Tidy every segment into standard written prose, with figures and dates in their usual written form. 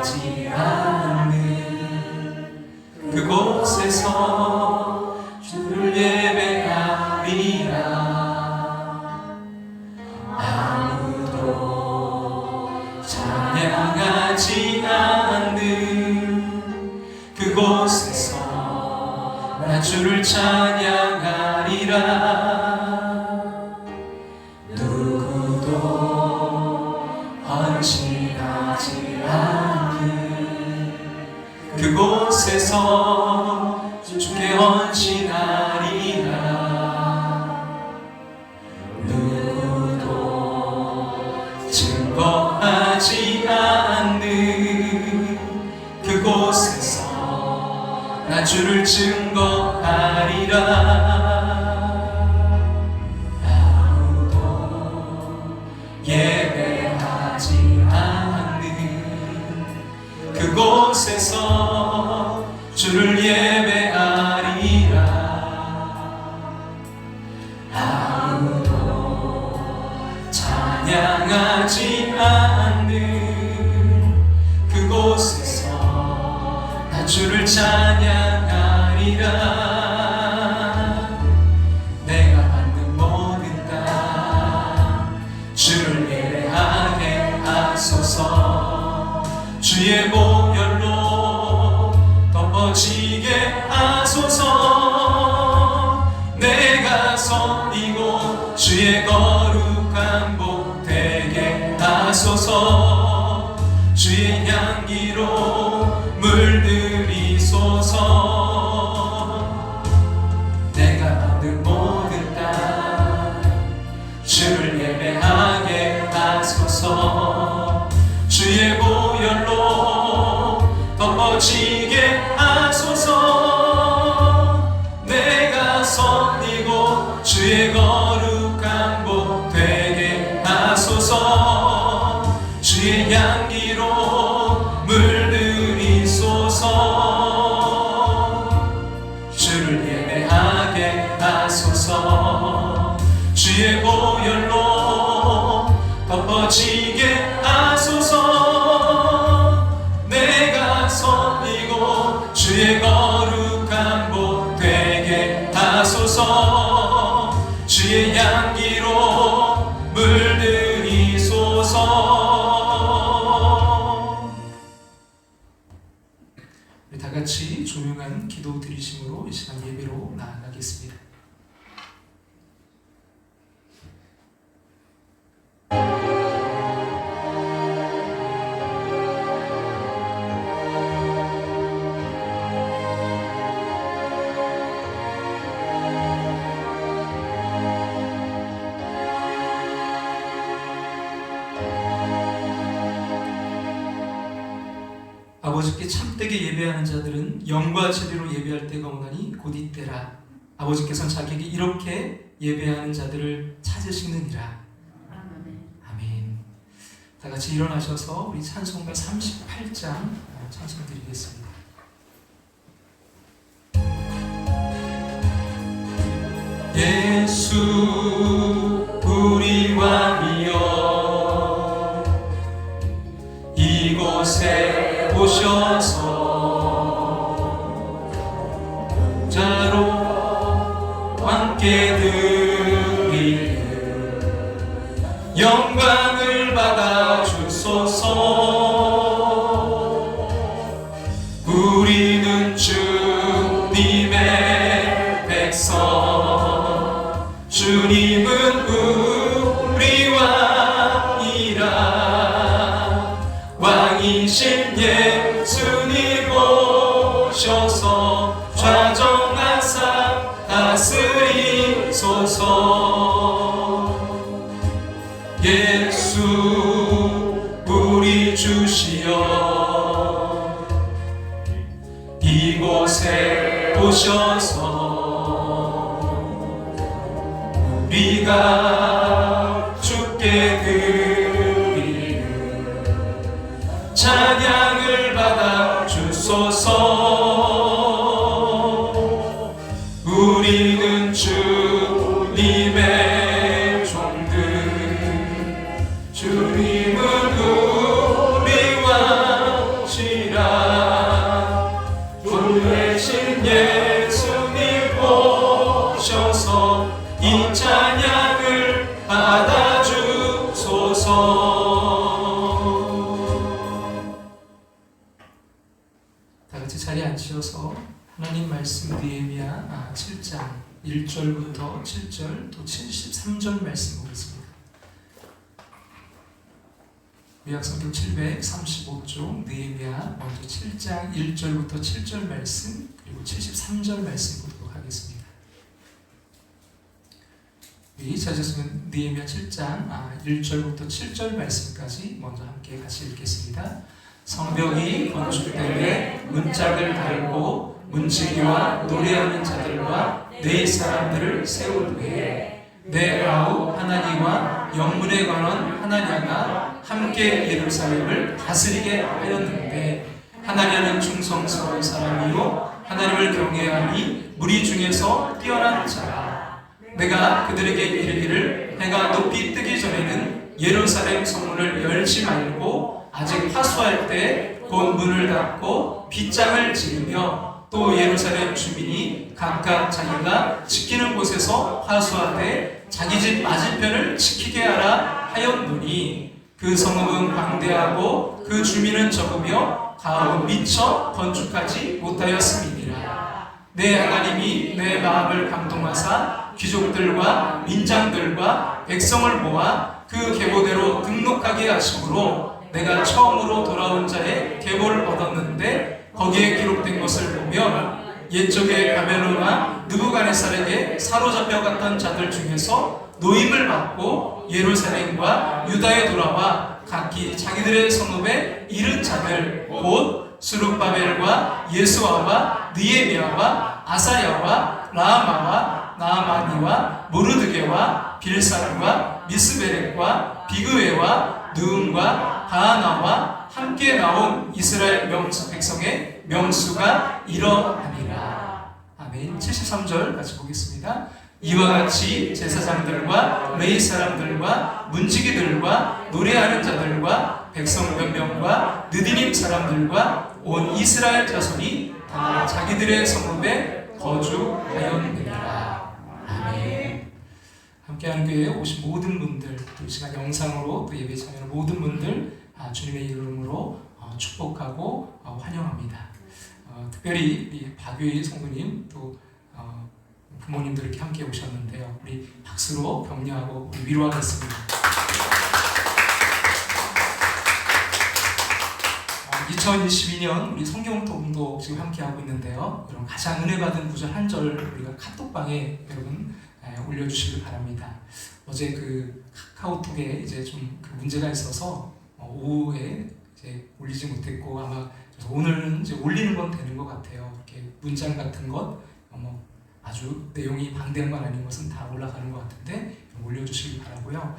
예배하지 않는 그곳에서 주를 예배하리라. 아무도 찬양하지 않는 그곳에서 나 주를 찬양하리라. 누구도 헌신하지 않는 그곳에서 주께 헌신하리라. 누구도 증거하지 않는 그곳에서 나 주를 증거하리라. 예배하지 않는 그곳에서 주를 예배하리라. 아무도 찬양하지 않는 그곳에서 나 주를 찬양하리라. 주의 보혈로 덮어지게 하소서. 내가 섬기고 주의 거룩한 복 되게 하소서. 주의 향기로 물들이소서. 내가 얻은 모든 땅 주를 예배하게 하소서. 주의 보혈로 덮어지게 하소서. 내가 섬기고 주의 거룩한 복 되게 하소서. 주의 향기로 물들이소서. 주를 예배하게 하소서. 주의 보혈로 덮어지게 하소서. 내가 섬기고 주의 거룩한 복 되게 하소서. 주의 향기로 물들이소서. 우리 다 같이 조용한 기도 드리심으로 이 시간 예배로 나아가겠습니다. 아버지께 참되게 예배하는 자들은 영과 진리로 예배할 때가 오나니 곧 이때라. 아버지께서는 자기에게 이렇게 예배하는 자들을 찾으시느니라. 아멘. 다 같이 일어나셔서 우리 찬송가 38장 찬송 드리겠습니다. 예수 우리 왕이여 이곳에 오셔서 자로 함께 드리는 영광을 받아 주소서. 우리는 주님의 백성 주님은 우리 왕이라. 왕이신 예수님 오셔서 좌정하사 다스리소서. 예수 우리 주시여 이곳에 오셔서 우리가 주께 드리는 찬양을 받아 주소서. 우리는 주님의 종들 주님은 우리 왕 자리에 앉으셔서 하나님 말씀 느헤미야 7장 1절부터 7절 또 73절 말씀 보겠습니다. 구약성경 735쪽 느헤미야 먼저 7장 1절부터 7절 말씀 그리고 73절 말씀 보도록 하겠습니다. 우리 찾으시면 느헤미야 7장 1절부터 7절 말씀까지 먼저 함께 같이 읽겠습니다. 성벽이 건축되되 문짝을 달고 문지기와 노래하는 자들과 네 사람들을 세울 때에 내 아우 하나니와 영문에 관한 하나냐가 함께 예루살렘을 다스리게 하였는데 하나냐는 충성스러운 사람이요 하나님을 경외하니 무리 중에서 뛰어난 자라. 내가 그들에게 이르기를 해가 높이 뜨기 전에는 예루살렘 성문을 열지 말고 아직 파수할 때 곧 문을 닫고 빗장을 지르며 또 예루살렘 주민이 각각 자기가 지키는 곳에서 파수하되 자기 집 맞은편을 지키게 하라 하였노니 그 성읍은 광대하고 그 주민은 적으며 가옥은 미처 건축하지 못하였음이니라. 내 하나님이 내 마음을 감동하사 귀족들과 민장들과 백성을 모아 그 계보대로 등록하게 하심으로 내가 처음으로 돌아온 자의 계보를 얻었는데 거기에 기록된 것을 보면 옛적에 바벨론 왕 느부갓네살에게 사로잡혀 갔던 자들 중에서 노임을 받고 예루살렘과 유다에 돌아와 각기 자기들의 성읍에 이른 자들 곧 스룹바벨과 예수아와 느헤미야와 아사야와 라마와 나아마니와 모르드게와 빌사르와 미스베렉과 비그웨와 느음과 바하나와 함께 나온 이스라엘 백성의 명수가 이러하니라. 아멘. 73절 같이 보겠습니다. 이와 같이 제사장들과 레위 사람들과 문지기들과 노래하는 자들과 백성 몇 명과 느디님 사람들과 온 이스라엘 자손이 다 자기들의 성읍에 거주하였느니라. 아멘. 함께하는 교회에 오신 모든 분들, 또 이 시간 영상으로 또 예배 참여하는 모든 분들 주님의 이름으로 축복하고 환영합니다. 특별히 우리 박유희 성도님 또 부모님들 이렇게 함께 오셨는데요. 우리 박수로 격려하고 우리 위로하겠습니다. 2022년 우리 성경통독 지금 함께하고 있는데요. 여러분 가장 은혜 받은 구절 한 절 우리가 카톡방에 여러분 올려주시길 바랍니다. 어제 그 카카오톡에 이제 좀 그 문제가 있어서 오후에 이제 올리지 못했고 아마 오늘은 이제 올리는 건 되는 것 같아요. 이렇게 문장 같은 것 아주 내용이 방대한 건 아닌 것은 다 올라가는 것 같은데 올려주시기 바라고요.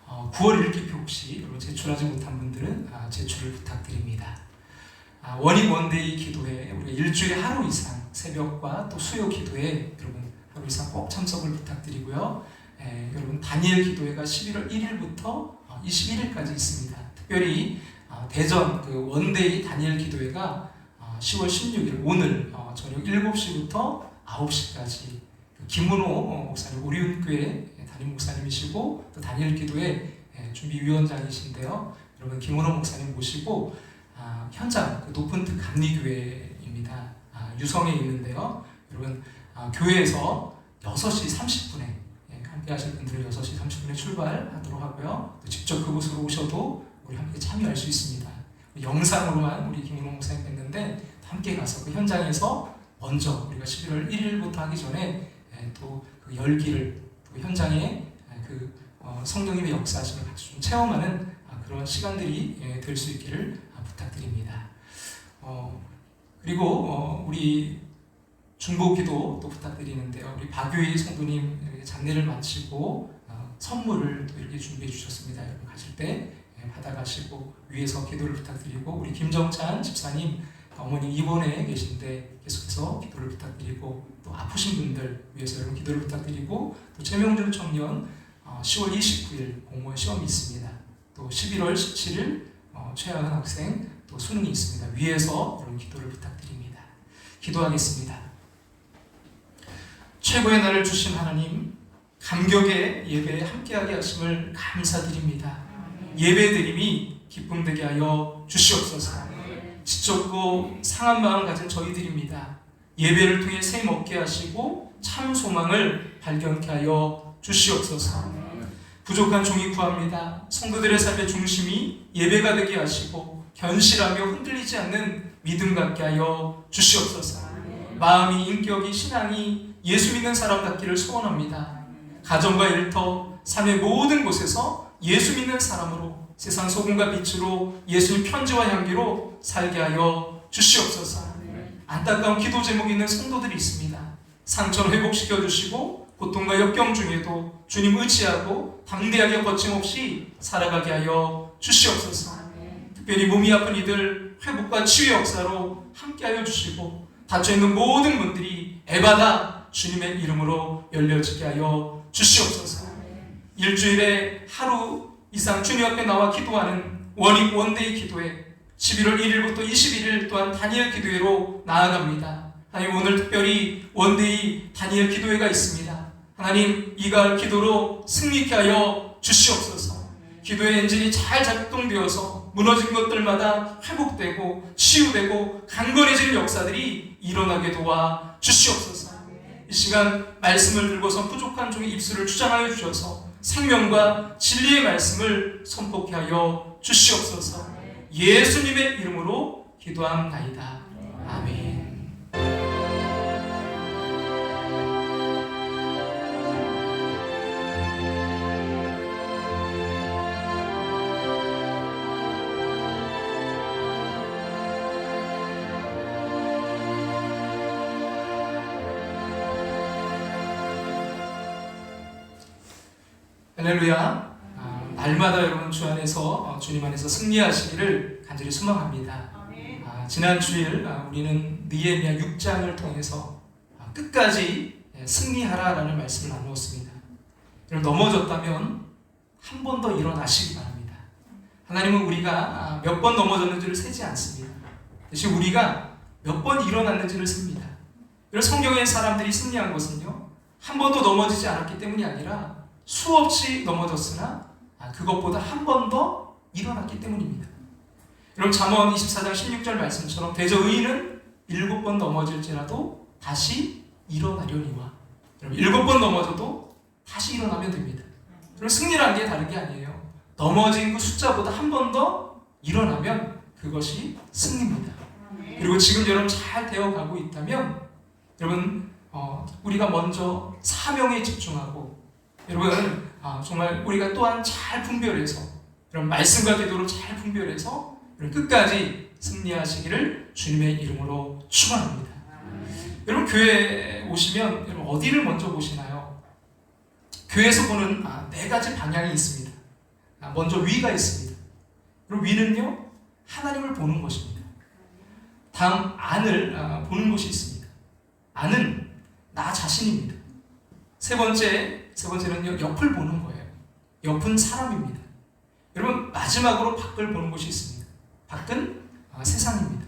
9월 읽기표 혹시 여러분 제출하지 못한 분들은 제출을 부탁드립니다. 원익 원데이 기도회 우리가 일주일에 하루 이상 새벽과 또 수요 기도회 여러분 하루 이상 꼭 참석을 부탁드리고요. 여러분 다니엘 기도회가 11월 1일부터 21일까지 있습니다. 특별히 대전 그 원데이 다니엘 기도회가 10월 16일 오늘 저녁 7시부터 9시까지 김문호 목사님 오리운교회 담임 목사님이시고 또 다니엘 기도회 준비위원장이신데요. 여러분 김문호 목사님 모시고 현장 그 높은 특 감리교회입니다. 유성에 있는데요. 여러분 교회에서 6시 30분에 함께 하실 분들은 6시 30분에 출발하도록 하고요. 또 직접 그곳으로 오셔도 우리 함께 참여할 수 있습니다. 영상으로만 우리 김문호 목사님 뵀는데 함께 가서 그 현장에서 먼저 우리가 11월 1일부터 하기 전에 또 그 열기를 또 현장에 그 성령님의 역사하심을 같이 좀 체험하는 그런 시간들이 될 수 있기를 부탁드립니다. 그리고 우리 중보기도 또 부탁드리는데요. 우리 박유희 성도님 장례를 마치고 선물을 또 이렇게 준비해 주셨습니다. 여러분 가실 때 받아가시고 위에서 기도를 부탁드리고 우리 김정찬 집사님 어머님 입원해 계신데 계속해서 기도를 부탁드리고 또 아프신 분들 위해서 여러분 기도를 부탁드리고 또 최명준 청년 10월 29일 공무원 시험이 있습니다. 또 11월 17일 최하은 학생 또 수능이 있습니다. 위에서 여러분 기도를 부탁드립니다. 기도하겠습니다. 최고의 날을 주신 하나님 감격의 예배에 함께하게 하심을 감사드립니다. 예배드림이 기쁨되게 하여 주시옵소서. 지쳤고 상한 마음 가진 저희들입니다. 예배를 통해 샘 얻게 하시고 참 소망을 발견케 하여 주시옵소서. 부족한 종이 구합니다. 성도들의 삶의 중심이 예배가 되게 하시고 견실하며 흔들리지 않는 믿음 갖게 하여 주시옵소서. 마음이, 인격이, 신앙이 예수 믿는 사람답기를 소원합니다. 가정과 일터, 삶의 모든 곳에서 예수 믿는 사람으로 세상 소금과 빛으로 예수님 편지와 향기로 살게 하여 주시옵소서. 안타까운 기도 제목이 있는 성도들이 있습니다. 상처를 회복시켜 주시고 고통과 역경 중에도 주님 의지하고 담대하게 거침없이 살아가게 하여 주시옵소서. 특별히 몸이 아픈 이들 회복과 치유의 역사로 함께하여 주시고 닫혀있는 모든 문들이 에바다 주님의 이름으로 열려지게 하여 주시옵소서. 일주일에 하루 이상 주님 앞에 나와 기도하는 원데이 기도회 11월 1일부터 21일 또한 다니엘 기도회로 나아갑니다. 하나님, 오늘 특별히 원데이 다니엘 기도회가 있습니다. 하나님, 이 가을 기도로 승리케 하여 주시옵소서. 기도의 엔진이 잘 작동되어서 무너진 것들마다 회복되고 치유되고 강건해지는 역사들이 일어나게 도와 주시옵소서. 이 시간 말씀을 들고서 부족한 종의 입술을 주장하여 주셔서 생명과 진리의 말씀을 선포케 하여 주시옵소서. 예수님의 이름으로 기도합나이다. 아멘. 할렐루야. 날마다 여러분 주 안에서 주님 안에서 승리하시기를 간절히 소망합니다. 지난 주일 우리는 느헤미야 6장을 통해서 끝까지 승리하라라는 말씀을 나누었습니다. 여러분, 넘어졌다면 한 번 더 일어나시기 바랍니다. 하나님은 우리가 몇 번 넘어졌는지를 세지 않습니다. 대신 우리가 몇 번 일어났는지를 셉니다. 여러분, 성경의 사람들이 승리한 것은요, 한 번도 넘어지지 않았기 때문이 아니라 수없이 넘어졌으나 그것보다 한 번 더 일어났기 때문입니다. 여러분, 잠언 24장 16절 말씀처럼 대저 의인은 7번 넘어질지라도 다시 일어나려니와. 여러분, 7번 넘어져도 다시 일어나면 됩니다. 여러분, 승리란 게 다른 게 아니에요. 넘어진 그 숫자보다 한 번 더 일어나면 그것이 승리입니다. 그리고 지금 여러분 잘 되어가고 있다면 여러분 우리가 먼저 사명에 집중하고 여러분 정말 우리가 또한 잘 분별해서 이런 말씀과 기도로 잘 분별해서 끝까지 승리하시기를 주님의 이름으로 축원합니다. 여러분, 교회에 오시면 여러분 어디를 먼저 보시나요? 교회에서 보는 네 가지 방향이 있습니다. 먼저 위가 있습니다. 여러분, 위는요 하나님을 보는 것입니다. 다음 안을 보는 것이 있습니다. 안은 나 자신입니다. 세 번째는요, 옆을 보는 거예요. 옆은 사람입니다. 여러분, 마지막으로 밖을 보는 것이 있습니다. 밖은 세상입니다.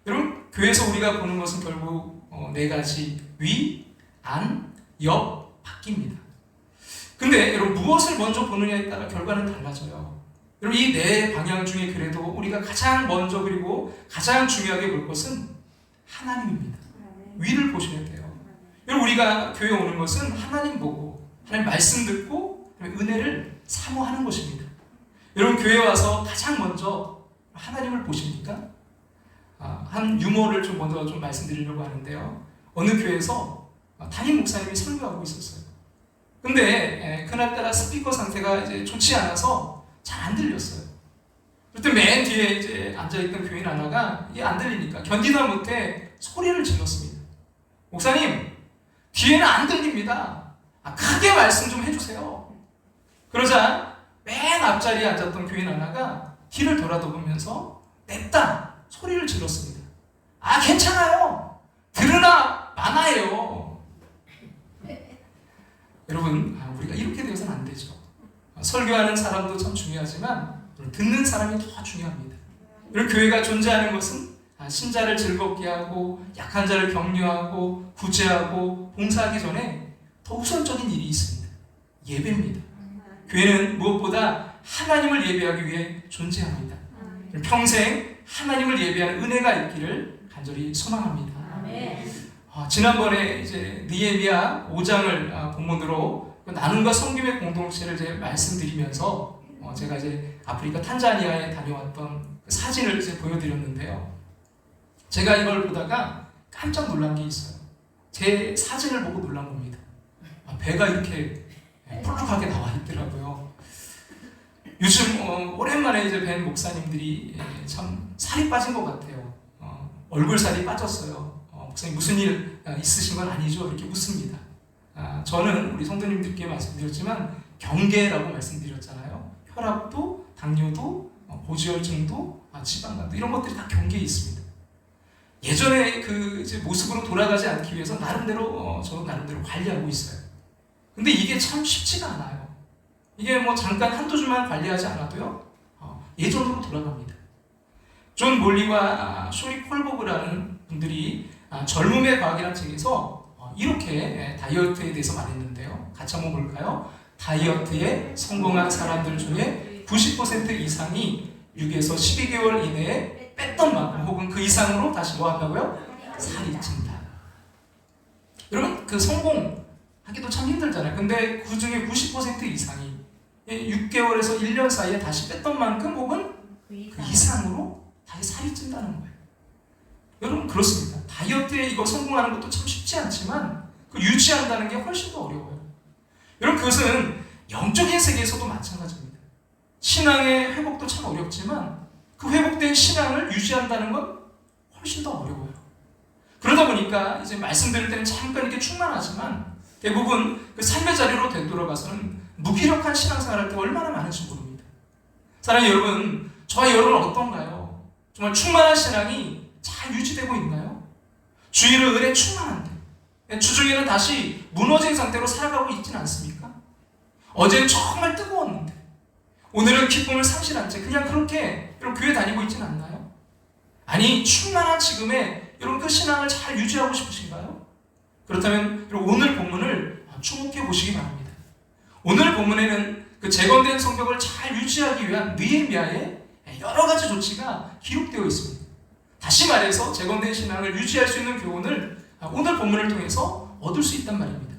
여러분, 교회에서 우리가 보는 것은 결국 네 가지 위, 안, 옆, 밖입니다. 근데 여러분, 무엇을 먼저 보느냐에 따라 결과는 달라져요. 여러분, 이 네 방향 중에 그래도 우리가 가장 먼저 그리고 가장 중요하게 볼 것은 하나님입니다. 위를 보셔야 돼요. 여러분, 우리가 교회에 오는 것은 하나님 보고 하나님 말씀 듣고 은혜를 사모하는 것입니다. 여러분, 교회에 와서 가장 먼저 하나님을 보십니까? 한 유머를 좀 먼저 좀 말씀드리려고 하는데요. 어느 교회에서 담임 목사님이 설교하고 있었어요. 근데 그날따라 스피커 상태가 이제 좋지 않아서 잘 안 들렸어요. 그때 맨 뒤에 이제 앉아있던 교인 하나가 이게 안 들리니까 견디다 못해 소리를 질렀습니다. 목사님, 뒤에는 안 들립니다. 크게 말씀 좀 해주세요. 그러자 맨 앞자리에 앉았던 교인 하나가 뒤를 돌아보면서 냅다 소리를 질렀습니다. 괜찮아요. 들으나 마나예요. 여러분, 우리가 이렇게 되어서는 안 되죠. 설교하는 사람도 참 중요하지만 듣는 사람이 더 중요합니다. 여러분, 교회가 존재하는 것은 신자를 즐겁게 하고 약한 자를 격려하고 구제하고 봉사하기 전에 더 우선적인 일이 있습니다. 예배입니다. 교회는 무엇보다 하나님을 예배하기 위해 존재합니다. 평생 하나님을 예배하는 은혜가 있기를 간절히 소망합니다. 아멘. 지난번에 이제 느헤미야 5장을 본문으로 나눔과 섬김의 공동체를 이제 말씀드리면서 제가 이제 아프리카 탄자니아에 다녀왔던 그 사진을 이제 보여드렸는데요. 제가 이걸 보다가 깜짝 놀란 게 있어요. 제 사진을 보고 놀란 겁니다. 배가 이렇게 푹푹하게 나와 있더라고요. 요즘 오랜만에 이제 뵌 목사님들이 참 살이 빠진 것 같아요. 얼굴 살이 빠졌어요. 목사님 무슨 일 있으신 건 아니죠? 이렇게 묻습니다. 저는 우리 성도님들께 말씀드렸지만 경계라고 말씀드렸잖아요. 혈압도, 당뇨도, 고지혈증도, 지방간도 이런 것들이 다 경계에 있습니다. 예전에 그 이제 모습으로 돌아가지 않기 위해서 나름대로 저도 나름대로 관리하고 있어요. 근데 이게 참 쉽지가 않아요. 이게 뭐 잠깐 한두 주만 관리하지 않아도요 예전으로 돌아갑니다. 존 몰리와 쇼리 콜버그라는 분들이 젊음의 과학이라는 책에서 이렇게 다이어트에 대해서 말했는데요. 같이 한번 볼까요? 다이어트에 성공한 사람들 중에 90% 이상이 6에서 12개월 이내에 뺐던 만큼 혹은 그 이상으로 다시 뭐 한다고요? 살이 찐다. 여러분 그 성공하기도 참 힘들잖아요. 근데 그 중에 90% 이상이 6개월에서 1년 사이에 다시 뺐던 만큼 혹은 그 이상으로 다시 살이 찐다는 거예요. 여러분 그렇습니다. 다이어트에 이거 성공하는 것도 참 쉽지 않지만 그 유지한다는 게 훨씬 더 어려워요. 여러분 그것은 영적인 세계에서도 마찬가지입니다. 신앙의 회복도 참 어렵지만 그 회복된 신앙을 유지한다는 건 훨씬 더 어려워요. 그러다 보니까 이제 말씀드릴 때는 잠깐 이렇게 충만하지만 대부분 그 삶의 자리로 되돌아가서는 무기력한 신앙생활 할 때 얼마나 많은지 모릅니다. 사랑하는 여러분, 저와 여러분 어떤가요? 정말 충만한 신앙이 잘 유지되고 있나요? 주일은 은혜 충만한데 주중에는 다시 무너진 상태로 살아가고 있지는 않습니까? 어제는 정말 뜨거웠는데 오늘은 기쁨을 상실한 채 그냥 그렇게 여러분 교회 다니고 있지는 않나요? 아니 충만한 지금의 여러분 그 신앙을 잘 유지하고 싶으신가요? 그렇다면 여러분 오늘 본문을 주목해 보시기 바랍니다. 오늘 본문에는 그 재건된 성벽을 잘 유지하기 위한 느헤미야의 여러 가지 조치가 기록되어 있습니다. 다시 말해서 재건된 신앙을 유지할 수 있는 교훈을 오늘 본문을 통해서 얻을 수 있단 말입니다.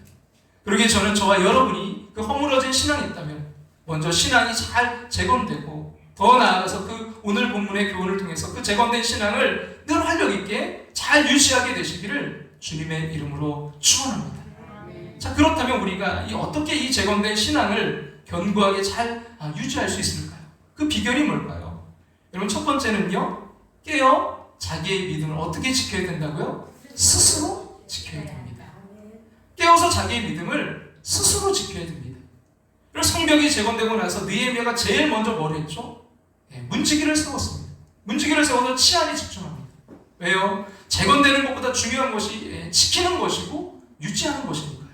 그러기에 저는 저와 여러분이 그 허물어진 신앙이 있다면 먼저 신앙이 잘 재건되고 더 나아가서 그 오늘 본문의 교훈을 통해서 그 재건된 신앙을 늘 활력 있게 잘 유지하게 되시기를 주님의 이름으로 축원합니다. 자 그렇다면 우리가 어떻게 이 재건된 신앙을 견고하게 잘 유지할 수 있을까요? 그 비결이 뭘까요? 여러분 첫 번째는요 깨어 자기의 믿음을 어떻게 지켜야 된다고요? 스스로 지켜야 됩니다. 깨어서 자기의 믿음을 스스로 지켜야 됩니다. 그래서 성벽이 재건되고 나서 느헤미야가 제일 먼저 뭘 했죠? 문지기를 세웠습니다. 문지기를 세워서 치안에 집중합니다. 왜요? 재건되는 것보다 중요한 것이 지키는 것이고 유지하는 것이니까요.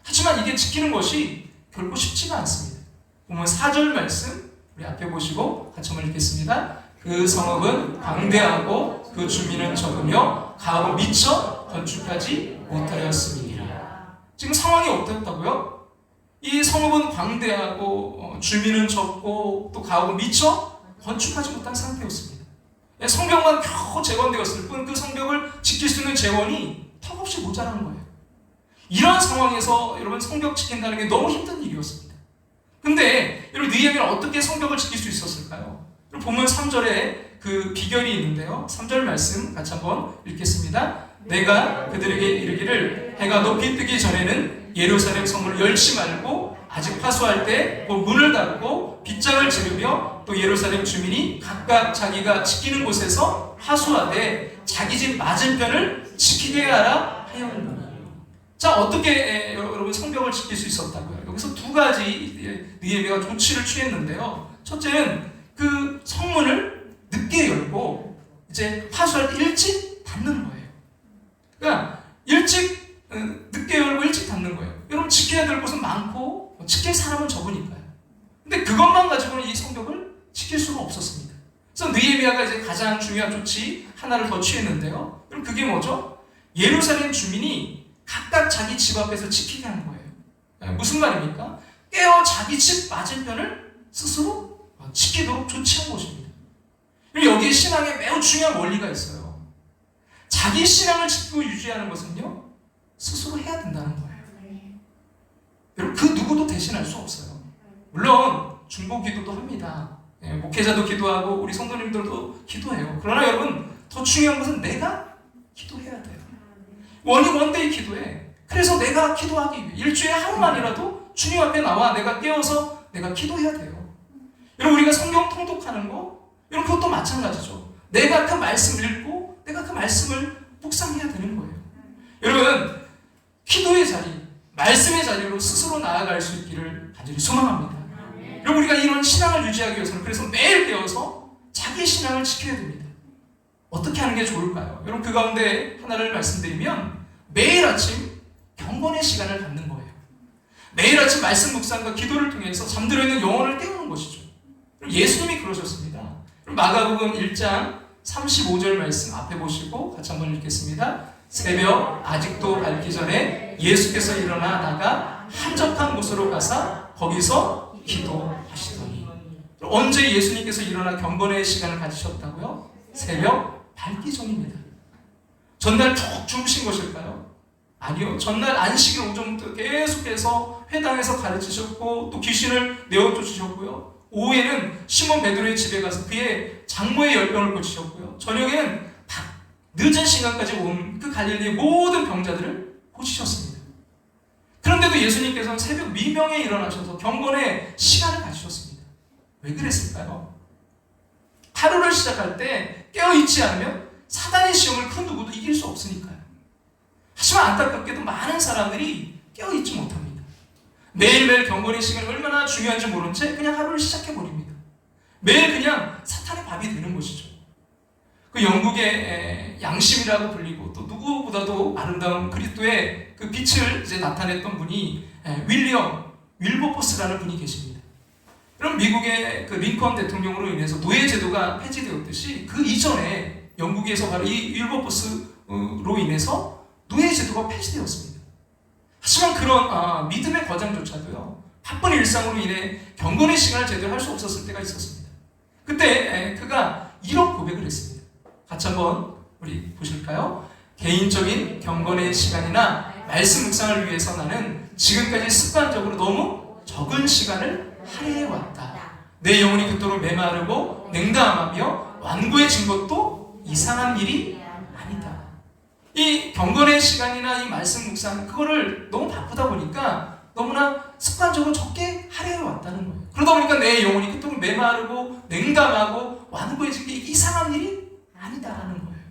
하지만 이게 지키는 것이 결코 쉽지가 않습니다. 보면 4절 말씀 우리 앞에 보시고 같이 한번 읽겠습니다. 그 성읍은 광대하고 그 주민은 적으며 가하고 미쳐 건축하지 못하였음이니라. 지금 상황이 어땠다고요? 이 성읍은 광대하고 주민은 적고 또 가하고 미쳐 건축하지 못한 상태였습니다. 성벽만 겨우 재건되었을 뿐 그 성벽을 지킬 수 있는 재원이 턱없이 모자란 거예요. 이런 상황에서 여러분 성벽 지킨다는 게 너무 힘든 일이었습니다. 근데 여러분 느헤미야는 어떻게 성벽을 지킬 수 있었을까요? 본문 3절에 그 비결이 있는데요. 3절 말씀 같이 한번 읽겠습니다. 내가 그들에게 이르기를 해가 높이 뜨기 전에는 예루살렘 성을 열지 말고 아직 파수할 때 문을 닫고 빗장을 지르며 또 예루살렘 주민이 각각 자기가 지키는 곳에서 하수하되 자기 집 맞은편을 지키게 하라 하였노니. 자 어떻게 여러분 성벽을 지킬 수 있었다고요? 여기서 두 가지 느헤미야가 조치를 취했는데요. 첫째는 그 성문을 늦게 열고 이제 파수할 때 일찍 닫는 거예요. 그러니까 일찍 늦게 열고 일찍 닫는 거예요. 여러분 지켜야 될 곳은 많고 지킬 사람은 적으니까요. 근데 그것만 가지고는 이 성벽을 지킬 수가 없었습니다. 그래서 느헤미야가 이제 가장 중요한 조치 하나를 더 취했는데요. 그럼 그게 뭐죠? 예루살렘 주민이 각각 자기 집 앞에서 지키게 하는 거예요. 무슨 말입니까? 깨어 자기 집 맞은편을 스스로 지키도록 조치한 것입니다. 그리고 여기에 신앙에 매우 중요한 원리가 있어요. 자기 신앙을 지키고 유지하는 것은요, 스스로 해야 된다는 거예요. 여러분, 그 누구도 대신할 수 없어요. 물론 중보 기도도 합니다. 목회자도 기도하고 우리 성도님들도 기도해요. 그러나 여러분, 더 중요한 것은 내가 기도해야 돼요. 원데이 기도해. 그래서 내가 기도하기 위해 일주일에 하루만이라도 주님 앞에 나와 내가 깨어서 내가 기도해야 돼요. 여러분, 우리가 성경 통독하는 거, 여러분, 그것도 마찬가지죠. 내가 그 말씀을 읽고 내가 그 말씀을 묵상해야 되는 거예요. 여러분, 기도의 자리, 말씀의 자리로 스스로 나아갈 수 있기를 간절히 소망합니다. 여러분, 우리가 이런 신앙을 유지하기 위해서는 그래서 매일 깨어서 자기 신앙을 지켜야 됩니다. 어떻게 하는 게 좋을까요? 여러분, 그 가운데 하나를 말씀드리면 매일 아침 경건의 시간을 갖는 거예요. 매일 아침 말씀 묵상과 기도를 통해서 잠들어 있는 영혼을 깨우는 것이죠. 예수님이 그러셨습니다. 마가복음 1장 35절 말씀 앞에 보시고 같이 한번 읽겠습니다. 새벽 아직도 밝기 전에 예수께서 일어나 나가 한적한 곳으로 가사 거기서 기도하시더니. 언제 예수님께서 일어나 경건의 시간을 가지셨다고요? 새벽 밝기 전입니다. 전날 푹 주무신 것일까요? 아니요. 전날 안식일 오전부터 계속해서 회당에서 가르치셨고 또 귀신을 내어쫓으셨고요. 오후에는 시몬 베드로의 집에 가서 그의 장모의 열병을 고치셨고요. 저녁에는 늦은 시간까지 온 그 갈릴리의 모든 병자들을 고치셨습니다. 그런데도 예수님께서는 새벽 미명에 일어나셔서 경건의 시간을 가지셨습니다. 왜 그랬을까요? 하루를 시작할 때 깨어있지 않으면 사단의 시험을 그 누구도 이길 수 없으니까요. 하지만 안타깝게도 많은 사람들이 깨어있지 못합니다. 매일매일 경건의 시간이 얼마나 중요한지 모른 채 그냥 하루를 시작해버립니다. 매일 그냥 사탄의 밥이 되는 것이죠. 그 영국의 양심이라고 불리고 또 누구보다도 아름다운 그리스도의 그 빛을 이제 나타냈던 분이 윌리엄 윌버포스라는 분이 계십니다. 그럼 미국의 그 링컨 대통령으로 인해서 노예제도가 폐지되었듯이 그 이전에 영국에서 바로 이 윌버포스로 인해서 노예제도가 폐지되었습니다. 하지만 그런 믿음의 과정조차도요, 바쁜 일상으로 인해 경건의 시간을 제대로 할 수 없었을 때가 있었습니다. 그때 그가 이런 고백을 했습니다. 같이 한번 우리 보실까요? 개인적인 경건의 시간이나 말씀 묵상을 위해서 나는 지금까지 습관적으로 너무 적은 시간을 할애해왔다. 내 영혼이 그토록 메마르고 냉담하며 완고해진 것도 이상한 일이 아니다. 이 경건의 시간이나 이 말씀 묵상, 그거를 너무 바쁘다 보니까 너무나 습관적으로 적게 할애해왔다는 거예요. 그러다 보니까 내 영혼이 그토록 메마르고 냉담하고 완고해진 게 이상한 일이 아니다라는 거예요.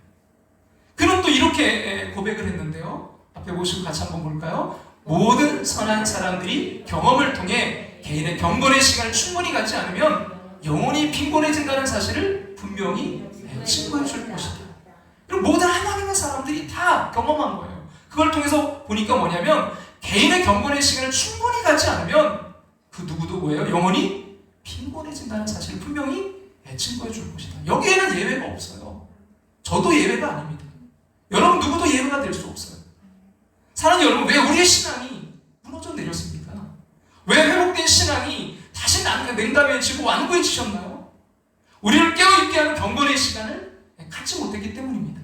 그는 또 이렇게 고백을 했는데요. 앞에 보시고 같이 한번 볼까요? 모든 선한 사람들이 경험을 통해 개인의 경건의 시간을 충분히 갖지 않으면 영혼이 빈곤해진다는 사실을 분명히 증거해 줄 것이다. 그리고 모든 하나님의 사람들이 다 경험한 거예요. 그걸 통해서 보니까 뭐냐면 개인의 경건의 시간을 충분히 갖지 않으면 그 누구도 뭐예요? 영혼이 빈곤해진다는 사실을 분명히 증거해 줄 것이다. 여기에는 예외가 없어요. 저도 예외가 아닙니다. 여러분 누구도 예외가 될 수 없어요. 사랑하는 여러분, 왜 우리의 신앙이 무너져 내렸습니까? 왜 회복된 신앙이 다시 냉담해지고 완고해지셨나요? 우리를 깨어있게 하는 경건의 시간을 갖지 못했기 때문입니다.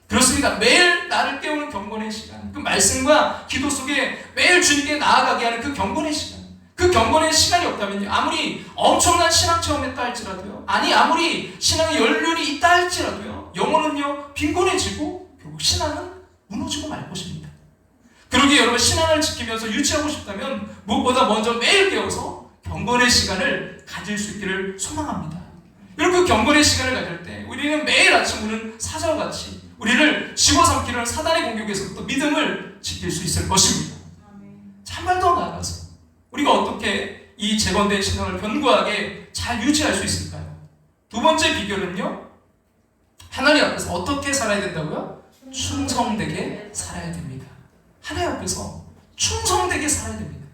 그렇습니다. 매일 나를 깨우는 경건의 시간, 그 말씀과 기도 속에 매일 주님께 나아가게 하는 그 경건의 시간, 그 경건의 시간이 없다면요, 아무리 엄청난 신앙 체험했다 할지라도요, 아니 아무리 신앙의 연륜이 있다 할지라도요, 영혼은요 빈곤해지고 결국 신앙은 무너지고 말 것입니다. 그러기에 여러분, 신앙을 지키면서 유지하고 싶다면 무엇보다 먼저 매일 깨어서 경건의 시간을 가질 수 있기를 소망합니다. 여러분, 그 경건의 시간을 가질 때 우리는 매일 아침 우는 사자같이 우리를 집어삼키는 사단의 공격에서부터 믿음을 지킬 수 있을 것입니다. 한 발 더 나아가서 우리가 어떻게 이 재건된 신앙을 견고하게 잘 유지할 수 있을까요? 두 번째 비결은요, 하나님 앞에서 어떻게 살아야 된다고요? 충성되게 살아야 됩니다. 하나님 앞에서 충성되게 살아야 됩니다.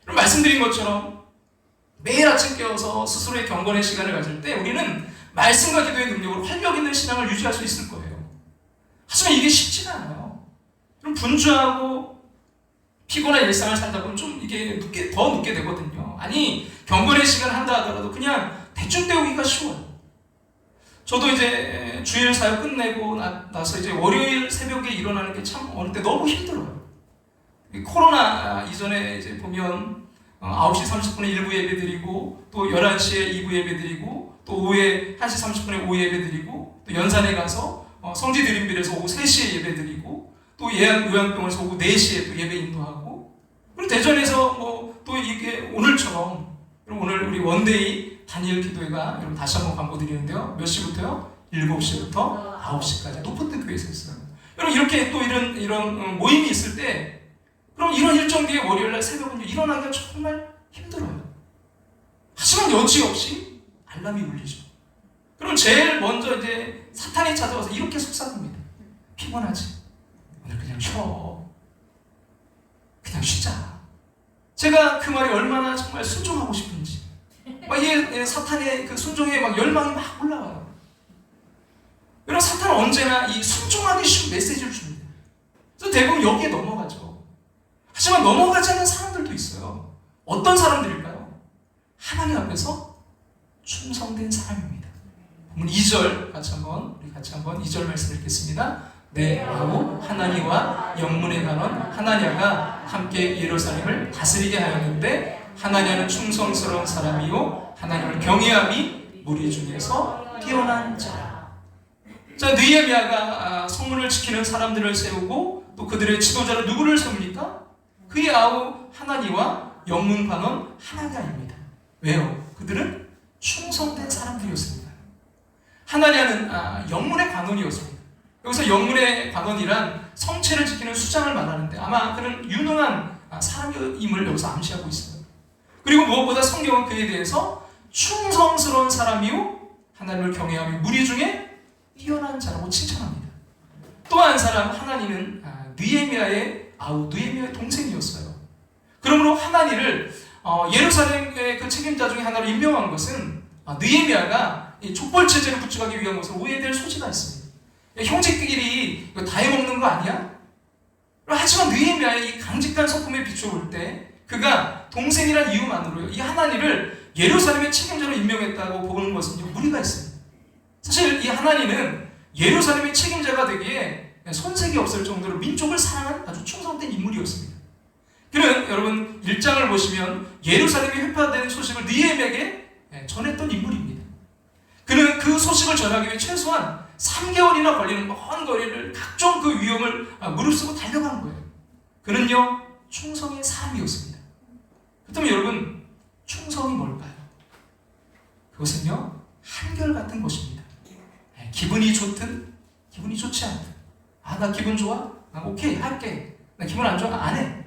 그럼 말씀드린 것처럼 매일 아침 깨어서 스스로의 경건의 시간을 가질 때 우리는 말씀과 기도의 능력으로 활력 있는 신앙을 유지할 수 있을 거예요. 하지만 이게 쉽지가 않아요. 그럼 분주하고 피곤한 일상을 살다 보면 좀 이게 더 늦게 되거든요. 아니, 경건의 시간을 한다 하더라도 그냥 대충 때우기가 쉬워요. 저도 이제 주일 사역 끝내고 나서 이제 월요일 새벽에 일어나는 게 참 어느 때 너무 힘들어요. 코로나 이전에 이제 보면 9시 30분에 1부 예배 드리고 또 11시에 2부 예배 드리고 또 오후에 1시 30분에 오후 예배 드리고 또 연산에 가서 성지 드림빌에서 오후 3시에 예배 드리고 또 요양병원에서 오후 4시에 또 예배 인도하고 그리고 대전에서 뭐 또 이게 오늘처럼 오늘 우리 원데이 단일 기도회가 여러분 다시 한번 광고 드리는데요. 몇 시부터요? 7시부터 9시까지 높은 교회에서 했어요. 여러분 이렇게 또 이런 모임이 있을 때 그럼 이런 일정 뒤에 월요일날 새벽은 일어나기가 정말 힘들어요. 하지만 여지없이 알람이 울리죠. 그럼 제일 먼저 이제 사탄이 찾아와서 이렇게 속삭입니다. 피곤하지? 오늘 그냥 쉬어. 그냥 쉬자. 제가 그 말이 얼마나 정말 순종하고 싶은지. 이게 사탄의 그 순종에 막 열망이 막 올라와요. 여러분 사탄은 언제나 이 순종하기 쉬운 메시지를 줍니다. 그래서 대부분 여기에 넘어가죠. 하지만 넘어가지 않는 사람들도 있어요. 어떤 사람들일까요? 하나님 앞에서 충성된 사람입니다. 본문 2절 같이 한번 2절 말씀 읽겠습니다. 내 아우 하나니와 영문의 간원 하나냐가 함께 예루살렘을 다스리게 하였는데 하나냐는 충성스러운 사람이요 하나님을 경외함이 무리 중에서 뛰어난 자라. 자, 느헤미야가 성문을 지키는 사람들을 세우고 또 그들의 지도자로 누구를 세웁니까? 그의 아우 하나니와 영문 간원 하나냐입니다. 왜요? 그들은 충성된 사람들이었습니다. 하나냐는 영문의 관원이었습니다. 여기서 영문의 관원이란 성체를 지키는 수장을 말하는데 아마 그는 유능한 사람임을 여기서 암시하고 있어요. 그리고 무엇보다 성경은 그에 대해서 충성스러운 사람이요 하나님을 경외하며 무리 중에 뛰어난 자라고 칭찬합니다. 또 한 사람 하나니는 느헤미야의 아우 느헤미야의 동생이었어요. 그러므로 하나니를 예루살렘의 그 책임자 중에 하나로 임명한 것은 느헤미야가 족벌 체제를 구축하기 위한 것으로 오해될 소지가 있습니다. 형제끼리 이거 다 해먹는 거 아니야? 하지만 느헤미야의 이 강직한 성품에 비춰볼 때 그가 동생이란 이유만으로요 이 하나니를 예루살렘의 책임자로 임명했다고 보는 것은 무리가 있습니다. 사실 이 하나니는 예루살렘의 책임자가 되기에 손색이 없을 정도로 민족을 사랑한 아주 충성된 인물이었습니다. 그는 여러분 1장을 보시면 예루살렘이 회파되는 소식을 느헤미야에게 전했던 인물입니다. 그는 그 소식을 전하기 위해 최소한 3개월이나 걸리는 먼 거리를 각종 그 위험을 무릅쓰고 달려간 거예요. 그는요 충성의 사람이었습니다. 그렇다면 여러분 충성이 뭘까요? 그것은요 한결같은 것입니다. 기분이 좋든 기분이 좋지 않든 나 기분 좋아? 오케이 할게. 나 기분 안 좋아? 안 해.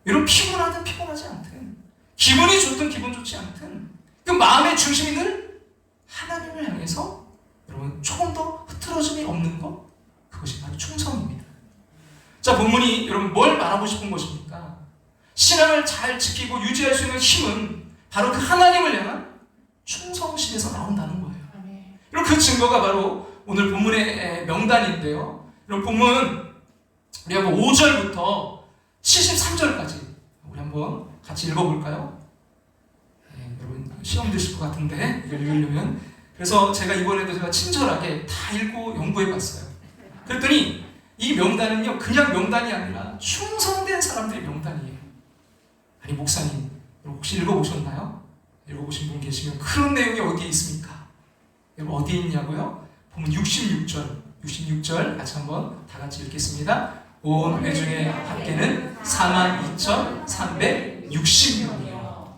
여러분 피곤하든 피곤하지 않든 기분이 좋든 기분 좋지 않든 그 마음의 중심이 늘 하나님을 향해서 여러분 조금 더 흐트러짐이 없는 것 그것이 바로 충성입니다. 자 본문이 여러분 뭘 말하고 싶은 것입니까? 신앙을 잘 지키고 유지할 수 있는 힘은 바로 그 하나님을 향한 충성심에서 나온다는 거예요. 여러분 그 증거가 바로 오늘 본문의 명단인데요. 여러분 본문 우리 한번 5절부터 73절까지 우리 한번 같이 읽어볼까요? 여러분 시험 드실 것 같은데 이걸 읽으려면 그래서 제가 이번에도 제가 친절하게 다 읽고 연구해봤어요. 그랬더니 이 명단은요 그냥 명단이 아니라 충성된 사람들의 명단이에요. 아니 목사님 혹시 읽어보셨나요? 읽어보신 분 계시면 그런 내용이 어디에 있습니까? 여러분 어디에 있냐고요? 보면 66절 같이 한번 다 같이 읽겠습니다. 온 회중의 합계는 42,360명이에요.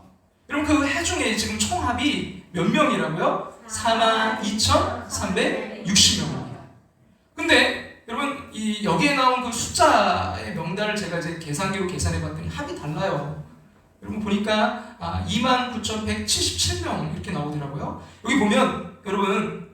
여러분 그 회중의 지금 총합이 몇 명이라고요? 42,360명입니다. 근데 여러분 이 여기에 나온 그 숫자의 명단을 제가 이제 계산기로 계산해봤더니 합이 달라요. 여러분 보니까 29,177명 이렇게 나오더라고요. 여기 보면 여러분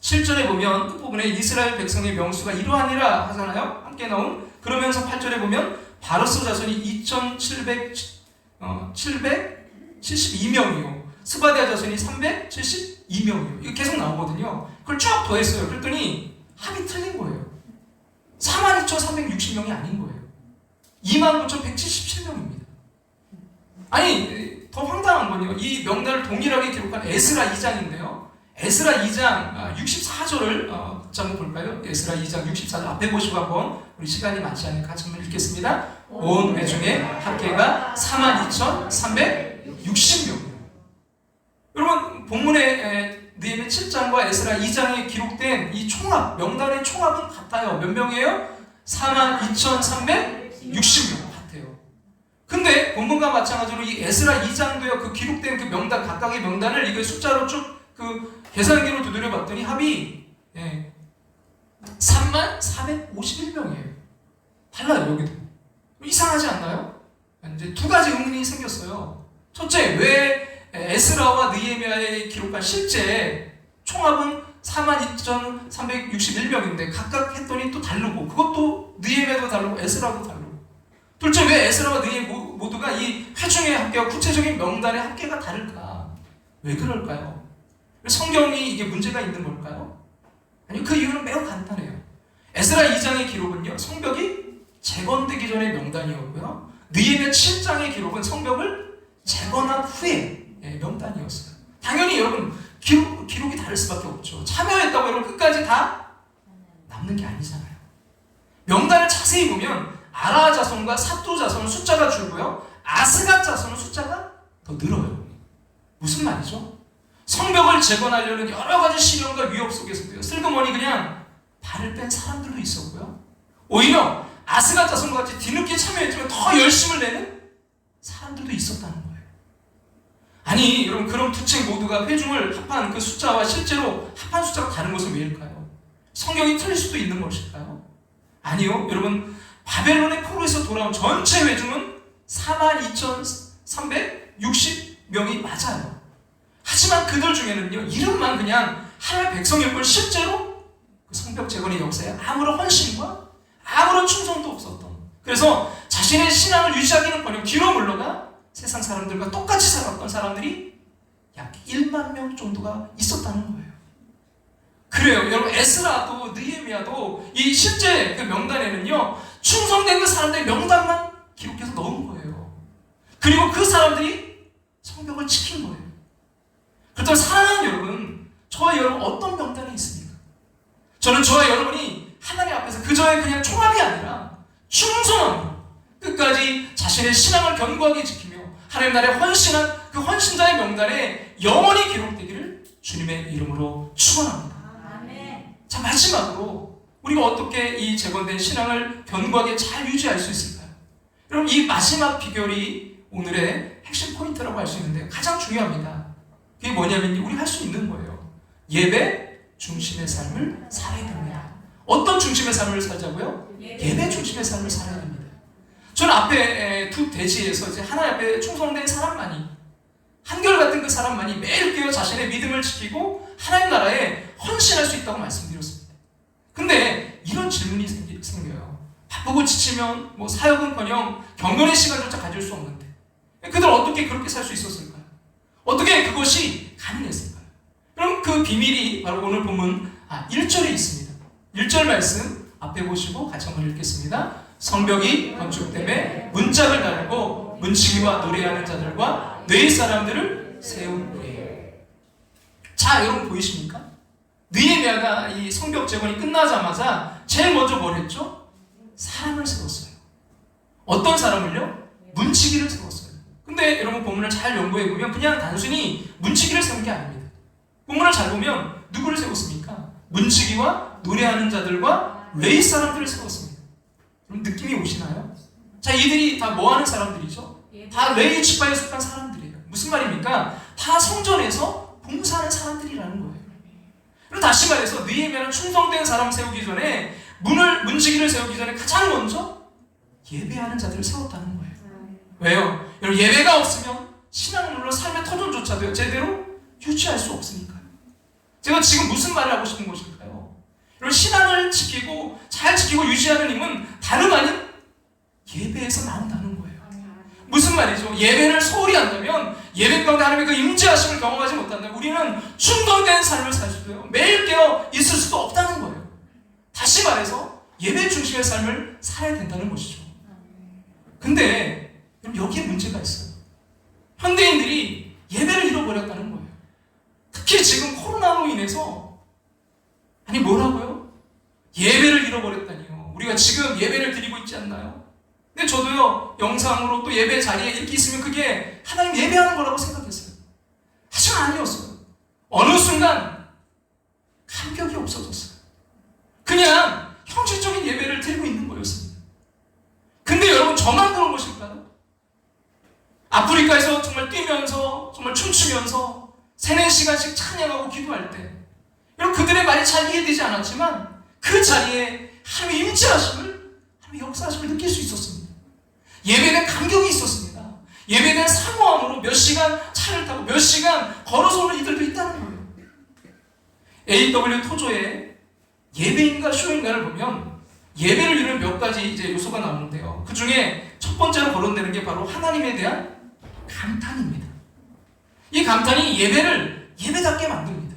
7절에 보면 끝부분에 이스라엘 백성의 명수가 이러하니라 하잖아요. 함께 나온 그러면서 8절에 보면 바로스 자손이 2,772명이요 스바디아 자손이 372명이요 이거 계속 나오거든요. 그걸 쭉 더했어요. 그랬더니 합이 틀린 거예요. 42,360명이 아닌 거예요. 29,177명입니다. 아니 더 황당한 건요 이 명단을 동일하게 기록한 에스라 2장인데요 에스라 2장 64절을 한번 볼까요? 에스라 2장 64절 앞에 보시고 한번 우리 시간이 많지 않으니까 같이 한번 읽겠습니다. 온 회중의 합계가 42,360명. 여러분 본문에 느헤미야 7장과 에스라 2장에 기록된 이 총합, 명단의 총합은 같아요. 몇 명이에요? 42,360명 같아요. 근데 본문과 마찬가지로 이 에스라 2장도요, 그 기록된 그 명단, 각각의 명단을 이게 숫자로 쭉 그 계산기로 두드려 봤더니 합이 34,451명이에요. 달라요, 여기도. 이상하지 않나요? 이제 두 가지 의문이 생겼어요. 첫째, 왜 에스라와 느헤미야에 기록한 실제 총합은 42,361명인데 각각 했더니 또 다르고, 그것도 느헤미야도 다르고 에스라도 다르고. 둘째, 왜 에스라와 느헤미야 모두가 이 회중의 합계와 구체적인 명단의 합계가 다를까? 왜 그럴까요? 성경이 이게 문제가 있는 걸까요? 아니, 그 이유는 매우 간단해요. 에스라 2장의 기록은요, 성벽이 재건되기 전의 명단이었고요, 느헤미야 7장의 기록은 성벽을 재건한 후에 명단이었어요. 당연히 여러분 기록이 다를 수밖에 없죠. 참여했다고 여러분 끝까지 다 남는 게 아니잖아요. 명단을 자세히 보면 아라 자손과 삿두 자손은 숫자가 줄고요, 아스갓 자손은 숫자가 더 늘어요. 무슨 말이죠? 성벽을 재건하려는 여러 가지 시련과 위협 속에서도요, 슬그머니 그냥 발을 뺀 사람들도 있었고요, 오히려 아스갓 자손과 같이 뒤늦게 참여했지만 더 열심을 내는 사람들도 있었다는 거예요. 아니 여러분, 그럼 두 책 모두가 회중을 합한 그 숫자와 실제로 합한 숫자가 다른 것은 왜일까요? 성경이 틀릴 수도 있는 것일까요? 아니요. 여러분, 바벨론의 포로에서 돌아온 전체 회중은 42,360명이 맞아요. 하지만 그들 중에는요, 이름만 그냥 하나님의 백성일 뿐 실제로 그 성벽 재건의 역사에 아무런 헌신과 아무런 충성도 없었던, 그래서 자신의 신앙을 유지하기는커녕 뒤로 물러가 세상 사람들과 똑같이 살았던 사람들이 약 1만 명 정도가 있었다는 거예요. 그래요. 여러분, 에스라도 느헤미야도 이 실제 그 명단에는요, 충성된 그 사람들의 명단만 기록해서 넣은 거예요. 그리고 그 사람들이 성벽을 지킨 거예요. 그렇다면 사랑하는 여러분, 저와 여러분 어떤 명단이 있습니까? 저는 저와 여러분이 하나님 앞에서 그저의 그냥 총합이 아니라 충성함으로 끝까지 자신의 신앙을 견고하게 지키며 하나님 나라에 헌신한 그 헌신자의 명단에 영원히 기록되기를 주님의 이름으로 축원합니다. 자, 마지막으로 우리가 어떻게 이 재건된 신앙을 견고하게 잘 유지할 수 있을까요? 여러분, 이 마지막 비결이 오늘의 핵심 포인트라고 할 수 있는데 가장 중요합니다. 그게 뭐냐면 우리 할 수 있는 거예요. 예배 중심의 삶을 살아야 됩니다. 어떤 중심의 삶을 살자고요? 예배 중심의 삶을 살아야 됩니다. 저는 앞에 두 대지에서 이제 하나님 앞에 충성된 사람만이, 한결같은 그 사람만이 매일 깨어 자신의 믿음을 지키고 하나님 나라에 헌신할 수 있다고 말씀드렸습니다. 근데 이런 질문이 생겨요. 바쁘고 지치면 뭐 사역은커녕 경건의 시간조차 가질 수 없는데 그들 어떻게 그렇게 살 수 있었을까요? 어떻게 그것이 가능했을까요? 그럼 그 비밀이 바로 오늘 본문 1절에 있습니다. 1절 말씀 앞에 보시고 같이 한번 읽겠습니다. 성벽이 건축됨에 문짝을 달고 문치기와 노래하는 자들과 뇌의 사람들을 세운 후에. 자, 여러분 보이십니까? 느헤미야가 이 성벽 재건이 끝나자마자 제일 먼저 뭘 했죠? 사람을 세웠어요. 어떤 사람을요? 문치기를 세웠어요. 근데 여러분 본문을 잘 연구해 보면 그냥 단순히 문치기를 세운 게 아닙니다. 본문을 잘 보면 누구를 세웠습니까? 문치기와 노래하는 자들과 레위 사람들을 세웠습니다. 그럼 느낌이 오시나요? 자, 이들이 다 뭐 하는 사람들이죠? 다 레위 지파에 속한 사람들이에요. 무슨 말입니까? 다 성전에서 봉사하는 사람들이라는 거예요. 그리고 다시 말해서 느헤미야는 충성된 사람 세우기 전에 문지기를 세우기 전에 가장 먼저 예배하는 자들을 세웠다는 거예요. 왜요? 여러분, 예배가 없으면 신앙은 물론 삶의 터전조차도 제대로 유지할 수 없으니까요. 제가 지금 무슨 말을 하고 싶은 것일까요? 여러분, 신앙을 지키고 잘 지키고 유지하는 힘은 다름 아닌 예배에서 나온다는 거예요. 무슨 말이죠? 예배를 소홀히 한다면 예배 가운데 하나님의 그 임재하심을 경험하지 못한다면 우리는 충돌된 삶을 살 수도요, 매일 깨어 있을 수도 없다는 거예요. 다시 말해서 예배 중심의 삶을 살아야 된다는 것이죠. 근데 여기에 문제가 있어요. 현대인들이 예배를 잃어버렸다는 거예요. 특히 지금 코로나로 인해서 아니 뭐라고요? 예배를 잃어버렸다니요. 우리가 지금 예배를 드리고 있지 않나요? 근데 저도요 영상으로 또 예배 자리에 이렇게 있으면 그게 하나님 예배하는 거라고 생각했어요. 하지만 아니었어요. 어느 순간 감격이 없어졌어요. 그냥 형식적인 예배를 드리고 있는 거였습니다. 근데 여러분 저만 그런 것일까요? 아프리카에서 정말 뛰면서 정말 춤추면서 3-4시간씩 찬양하고 기도할 때 여러분 그들의 말이 잘 이해되지 않았지만 그 자리에 하나님의 임재하심을 하나님의 역사하심을 느낄 수 있었습니다. 예배에 대한 감격이 있었습니다. 예배에 대한 사모함으로 몇 시간 차를 타고 몇 시간 걸어서 오는 이들도 있다는 거예요. AW 토조의 예배인가 쇼인가를 보면 예배를 이루는 몇 가지 이제 요소가 나오는데요. 그 중에 첫 번째로 거론되는 게 바로 하나님에 대한 감탄입니다. 이 감탄이 예배를 예배답게 만듭니다.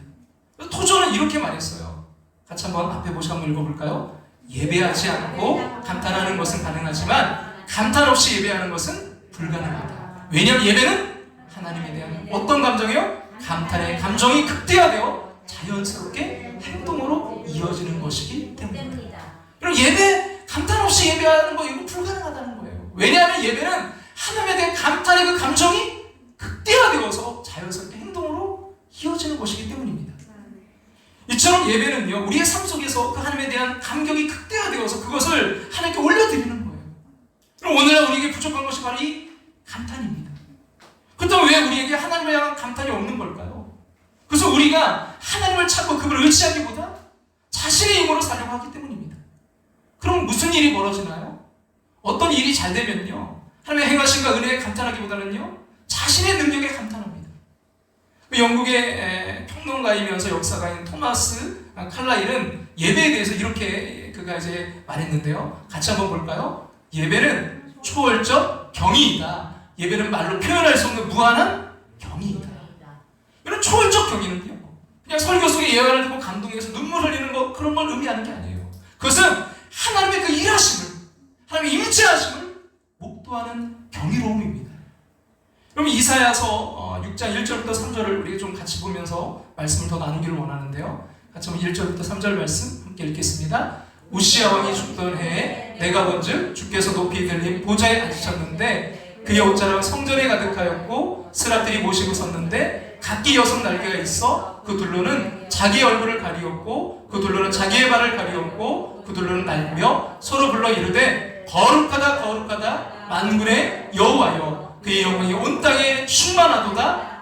토조는 이렇게 말했어요. 같이 한번 앞에 보시 한번 읽어볼까요? 예배하지 않고 감탄하는 것은 가능하지만 감탄 없이 예배하는 것은 불가능하다. 왜냐하면 예배는 하나님에 대한 어떤 감정이요? 감탄의 감정이 극대화되어 자연스럽게 행동으로 이어지는 것이기 때문입니다. 그럼 예배, 감탄 없이 예배하는 거 이거 불가능하다는 거예요. 왜냐하면 예배는 하나님에 대한 감탄의 그 감정이 극대화되어서 자연스럽게 행동으로 이어지는 것이기 때문입니다. 이처럼 예배는요, 우리의 삶 속에서 그 하나님에 대한 감격이 극대화되어서 그것을 하나님께 올려드리는 거예요. 그럼 오늘날 우리에게 부족한 것이 바로 이 감탄입니다. 그렇다면 왜 우리에게 하나님에 대한 감탄이 없는 걸까요? 그래서 우리가 하나님을 찾고 그걸 의지하기보다 자신의 힘으로 살려고 하기 때문입니다. 그럼 무슨 일이 벌어지나요? 어떤 일이 잘 되면요, 하나님의 행하심과 은혜에 감탄하기보다는요, 자신의 능력에 감탄합니다. 영국의 평론가이면서 역사가인 토마스 칼라일은 예배에 대해서 이렇게 그가 이제 말했는데요. 같이 한번 볼까요? 예배는 초월적 경이이다. 예배는 말로 표현할 수 없는 무한한 경이이다. 이런 초월적 경이는요, 그냥 설교 속에 예화를 듣고 감동해서 눈물 흘리는 거 그런 걸 의미하는 게 아니에요. 그것은 하나님의 그 일하심을, 하나님의 임재하심을 목도하는 경이로움입니다. 그럼 이사야서 6장 1절부터 3절을 우리가 좀 같이 보면서 말씀을 더 나누기를 원하는데요. 같이 한번 1절부터 3절 말씀 함께 읽겠습니다. 우시야 왕이 죽던 해에 내가 본즉 주께서 높이 들린 보좌에 앉으셨는데 그의 옷자락 성전에 가득하였고 스랍들이 모시고 섰는데 각기 6 날개가 있어 그 둘로는 자기의 얼굴을 가리었고 그 둘로는 자기의 발을 가리었고 그 둘로는 날며 서로 불러 이르되 거룩하다 거룩하다 만군의 여호와여 그의 영광이 온 땅에 충만하도다.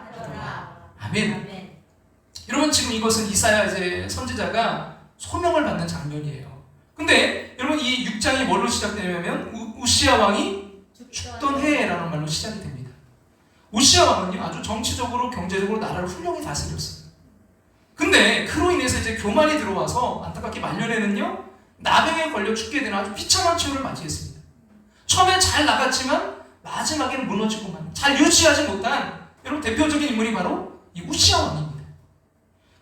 아멘. 여러분 지금 이것은 이사야 이제 선지자가 소명을 받는 장면이에요. 근데 여러분 이 6장이 뭘로 시작되냐면 우시야 왕이 죽던 해라는 말로 시작이 됩니다. 우시야 왕은요 아주 정치적으로 경제적으로 나라를 훌륭히 다스렸어요. 근데 그로 인해서 이제 교만이 들어와서 안타깝게 말년에는요 나병에 걸려 죽게 되는 아주 비참한 최후를 맞이했습니다. 처음엔 잘 나갔지만 마지막에는 무너지고만 잘 유지하지 못한 여러분 대표적인 인물이 바로 이 우시야 왕입니다.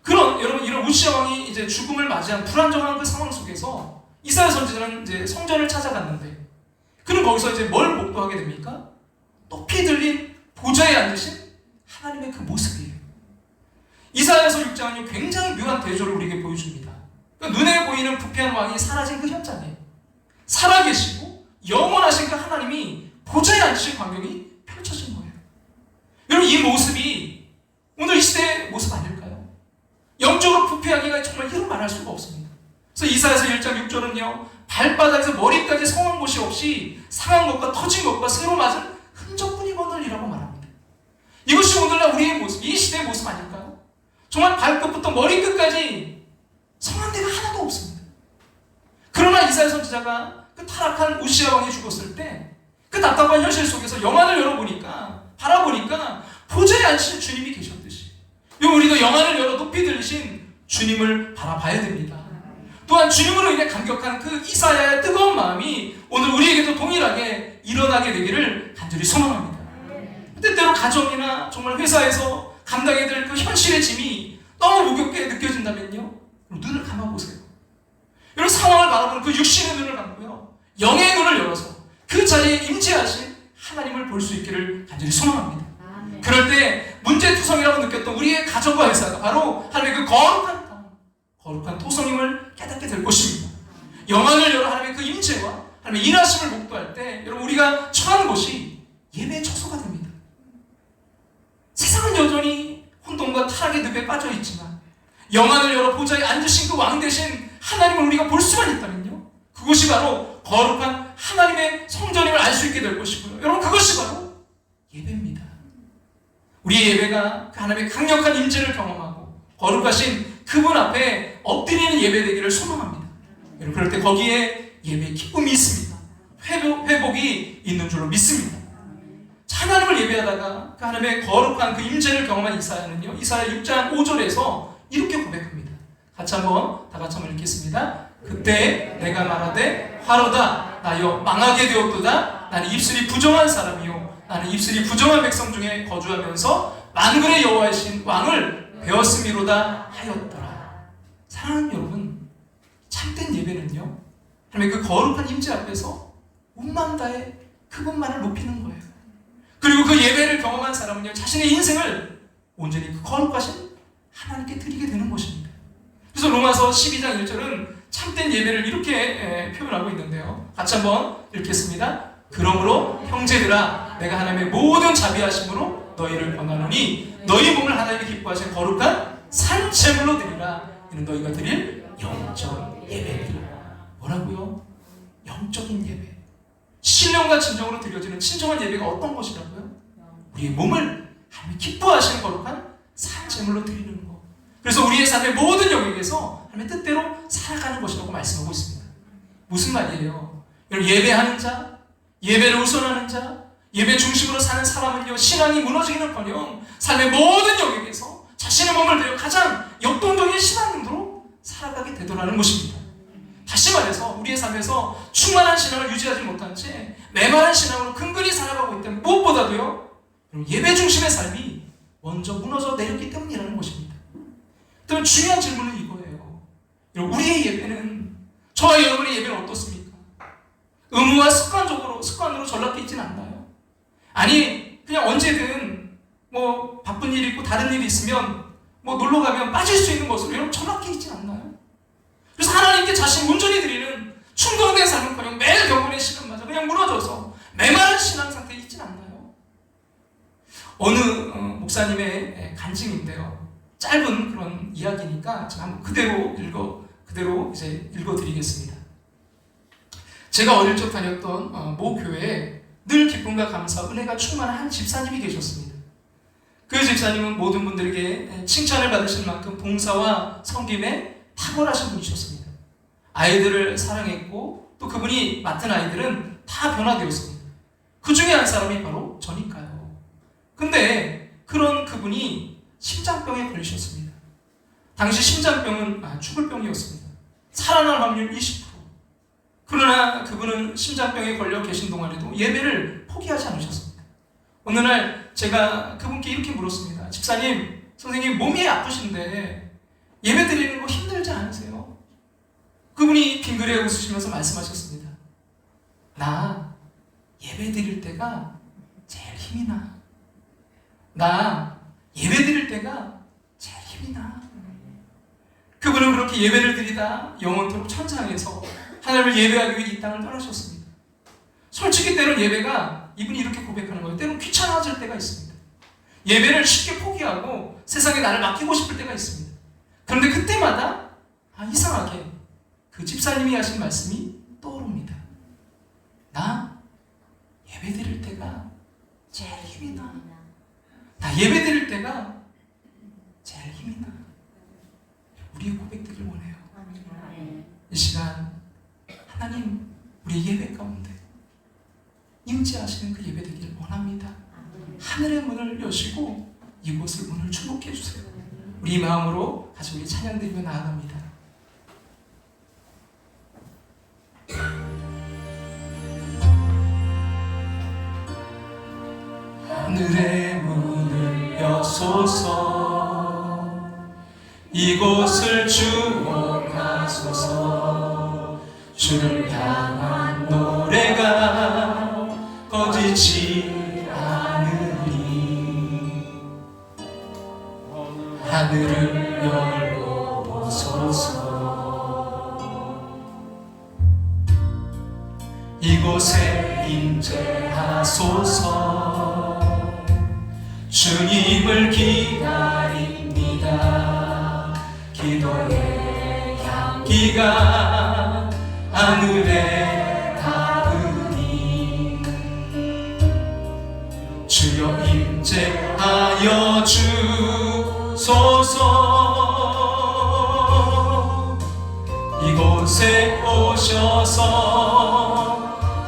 그런 여러분 이런 우시야 왕이 이제 죽음을 맞이한 불안정한 그 상황 속에서 이사야 선지자는 이제 성전을 찾아갔는데 그는 거기서 이제 뭘 목도하게 됩니까? 높이 들린 보좌에 앉으신 하나님의 그 모습이에요. 이사야서 6장은요 굉장히 묘한 대조를 우리에게 보여줍니다. 그러니까 눈에 보이는 부패한 왕이 사라진 그 현장에 살아계시고 영원하신 그 하나님이 보좌에 앉으신 광경이 펼쳐진 거예요. 여러분 이 모습이 오늘 이 시대의 모습 아닐까요? 영적으로 부패하기가 정말 이루 말할 수가 없습니다. 그래서 이사야서 1장 6절은요 발바닥에서 머리까지 성한 곳이 없이 상한 것과 터진 것과 새로 맞은 흔적뿐이 거늘이라고 말합니다. 이것이 오늘날 우리의 모습, 이 시대의 모습 아닐까요? 정말 발끝부터 머리끝까지 성한 데가 하나도 없습니다. 그러나 이사야 선지자가 그 타락한 우시야 왕이 죽었을 때 그 답답한 현실 속에서 영안을 열어보니까 바라보니까 보좌에 앉으신 주님이 계셨듯이 우리도 영안을 열어 높이 들리신 주님을 바라봐야 됩니다. 또한 주님으로 인해 감격한 그 이사야의 뜨거운 마음이 오늘 우리에게도 동일하게 일어나게 되기를 간절히 소망합니다. 때때로 가정이나 정말 회사에서 감당해야 될 그 현실의 짐이 너무 무겁게 느껴진다면요 눈을 감아보세요. 이런 상황을 바라보는 그 육신의 눈을 감고요 영의 눈을 열어서 그 자리에 임재하신 하나님을 볼 수 있기를 간절히 소망합니다. 그럴 때 문제투성이라고 느꼈던 우리의 가정과 회사가 바로 하나님의 그 거룩한 땅, 거룩한 토성임을 깨닫게 될 것입니다. 영안을 열어 하나님의 그 임재와 하나님의 일하심을 목도할 때 여러분 우리가 처한 곳이 예배의 처소가 됩니다. 세상은 여전히 혼돈과 타락의 늪에 빠져 있지만 영안을 열어 보좌에 앉으신 그 왕 대신 하나님을 우리가 볼 수만 있다면요, 그곳이 바로 거룩한 하나님의 성전임을 알 수 있게 될 것이고요. 여러분 그것이 바로 예배입니다. 우리의 예배가 그 하나님의 강력한 임재를 경험하고 거룩하신 그분 앞에 엎드리는 예배 되기를 소망합니다. 여러분 그럴 때 거기에 예배의 기쁨이 있습니다. 회복이 있는 줄로 믿습니다. 하나님을 예배하다가 그 하나님의 거룩한 그 임재를 경험한 이사야는요, 이사야 6장 5절에서 이렇게 고백합니다. 다 같이 한번 읽겠습니다. 그때 내가 말하되 화로다 나여 망하게 되었도다. 나는 입술이 부정한 사람이요 나는 입술이 부정한 백성 중에 거주하면서 만군의 여호와이신 왕을 배웠음이로다 하였더라. 사랑하는 여러분, 참된 예배는요 하나님의 그 거룩한 임재 앞에서 온 마음 다해 그분만을 높이는 거예요. 그리고 그 예배를 경험한 사람은요 자신의 인생을 온전히 그 거룩하신 하나님께 드리게 되는 것입니다. 그래서 로마서 12장 1절은 참된 예배를 이렇게 표현하고 있는데요, 같이 한번 읽겠습니다. 그러므로 형제들아 내가 하나님의 모든 자비하심으로 너희를 권하노니 너희 몸을 하나님이 기뻐하신 거룩한 산제물로 드리라. 이는 너희가 드릴 영적 예배니라. 뭐라고요? 영적인 예배. 신령과 진정으로 드려지는 진정한 예배가 어떤 것이라고요? 우리의 몸을 하나님이 기뻐하시는 거룩한 산제물로 드리는 것. 그래서 우리의 삶의 모든 영역에서 하나님의 뜻대로 살아가는 것이라고 말씀하고 있습니다. 무슨 말이에요? 여러분, 예배하는 자, 예배를 우선하는 자, 예배 중심으로 사는 사람은요 신앙이 무너지기는커녕 삶의 모든 영역에서 자신의 몸을 들여 가장 역동적인 신앙으로 살아가게 되더라는 것입니다. 다시 말해서 우리의 삶에서 충만한 신앙을 유지하지 못한 채 메마른 신앙으로 근근히 살아가고 있다면 무엇보다도요 예배 중심의 삶이 먼저 무너져 내렸기 때문이라는 것입니다. 그럼 중요한 질문은 이거예요. 우리의 예배는, 저와 여러분의 예배는 어떻습니까? 의무와 습관으로 전락돼 있지는 않나요? 아니 그냥 언제든 뭐 바쁜 일이 있고 다른 일이 있으면 뭐 놀러 가면 빠질 수 있는 것으로 여러분 전락해 있지 않나요? 그래서 하나님께 자신 온전히 드리는 충동된 삶은커녕 매일 경건의 시간마저 그냥 무너져서 메마른 신앙 상태에 있지 않나요? 어느 목사님의 간증인데요, 짧은 그런 이야기니까 제가 한번 그대로 읽어드리겠습니다. 제가 어릴 적 다녔던 모 교회에 늘 기쁨과 감사, 은혜가 충만한 한 집사님이 계셨습니다. 그 집사님은 모든 분들에게 칭찬을 받으실 만큼 봉사와 섬김에 탁월하신 분이셨습니다. 아이들을 사랑했고 또 그분이 맡은 아이들은 다 변화되었습니다. 그 중에 한 사람이 바로 저니까요. 근데 그런 그분이 심장병에 걸리셨습니다. 당시 심장병은 죽을 병이었습니다. 살아날 확률 20%. 그러나 그분은 심장병에 걸려 계신 동안에도 예배를 포기하지 않으셨습니다. 어느 날 제가 그분께 이렇게 물었습니다. 집사님, 선생님 몸이 아프신데 예배 드리는 거 힘들지 않으세요? 그분이 빙그레 웃으시면서 말씀하셨습니다. 나 예배 드릴 때가 제일 힘이 나. 나 예배 드릴 때가 제일 힘이 나. 그분은 그렇게 예배를 드리다 영원토록 천상에서 하나님을 예배하기 위해 이 땅을 떠나셨습니다. 솔직히 때론 예배가, 이분이 이렇게 고백하는 거예요, 때론 귀찮아질 때가 있습니다. 예배를 쉽게 포기하고 세상에 나를 맡기고 싶을 때가 있습니다. 그런데 그때마다 이상하게 그 집사님이 하신 말씀이 떠오릅니다. 나 예배 드릴 때가 제일 힘이 나. 나 예배 드릴 때가 제일 힘이 나. 우리의 고백되길 원해요. 이 시간 하나님 우리 예배 가운데 임재하시는 그 예배 되길 원합니다. 하늘의 문을 여시고 이곳을 문을 축복해 주세요. 우리 마음으로 다시 우리 찬양 드리며 나아갑니다. 하늘의 문을 여소서, 이곳을 주목하소서. 주를 향한 노래가 꺼지지 않으리. 하늘을 열고 오소서. 이곳에 임재하소서. 주님을 기다립니다. 기도의 향기가 하늘에 닿으니 주여 임재하여 주소서. 이곳에 오셔서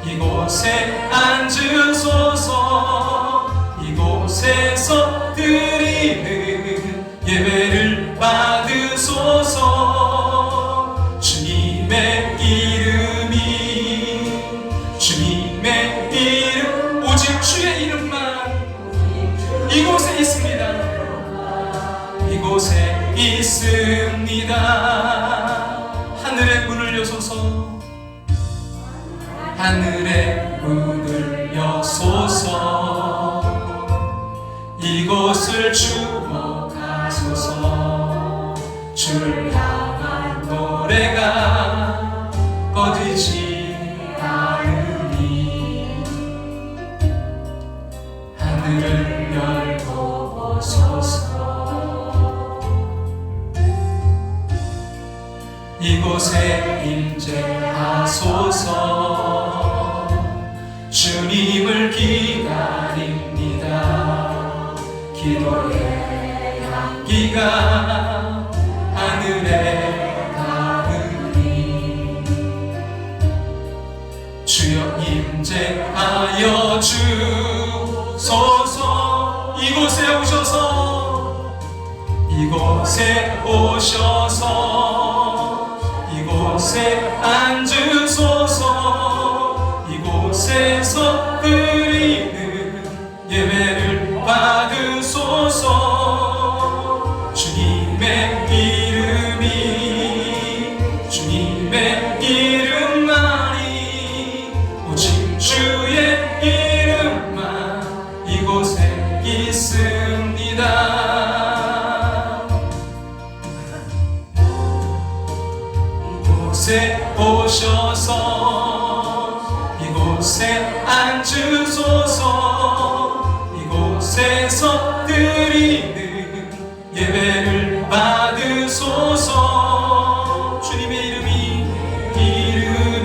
이곳에 앉으소서. 이곳에서 드리는 예배를 받으소서. 주님의 이름이 주님의 이름 오직 주의 이름만 이곳에 있습니다. 이곳에 있습니다. 하늘의 문을 여소서. 하늘의 문을 여소서. 이곳을 주목하소서. 주를 향한 노래가 꺼지지 않으니 하늘을 열고 오소서. 이곳에 임재하소서. 주님을 기다립니다. 기도의 향기가 하늘에 닿으니 주여 임재하여 주소서. 이곳에 오셔서 이곳에 오셔서 이곳에 앉으소서. 이곳에서 드리는 예배를 받으소서. 주님의 이름이 주님의 이름만이 오직 주의 이름만 이곳에 있습니다. 이곳에 오셔서 이곳에 앉으소서. 이곳에서 드리는 예배를 받으소서. 주님의 이름이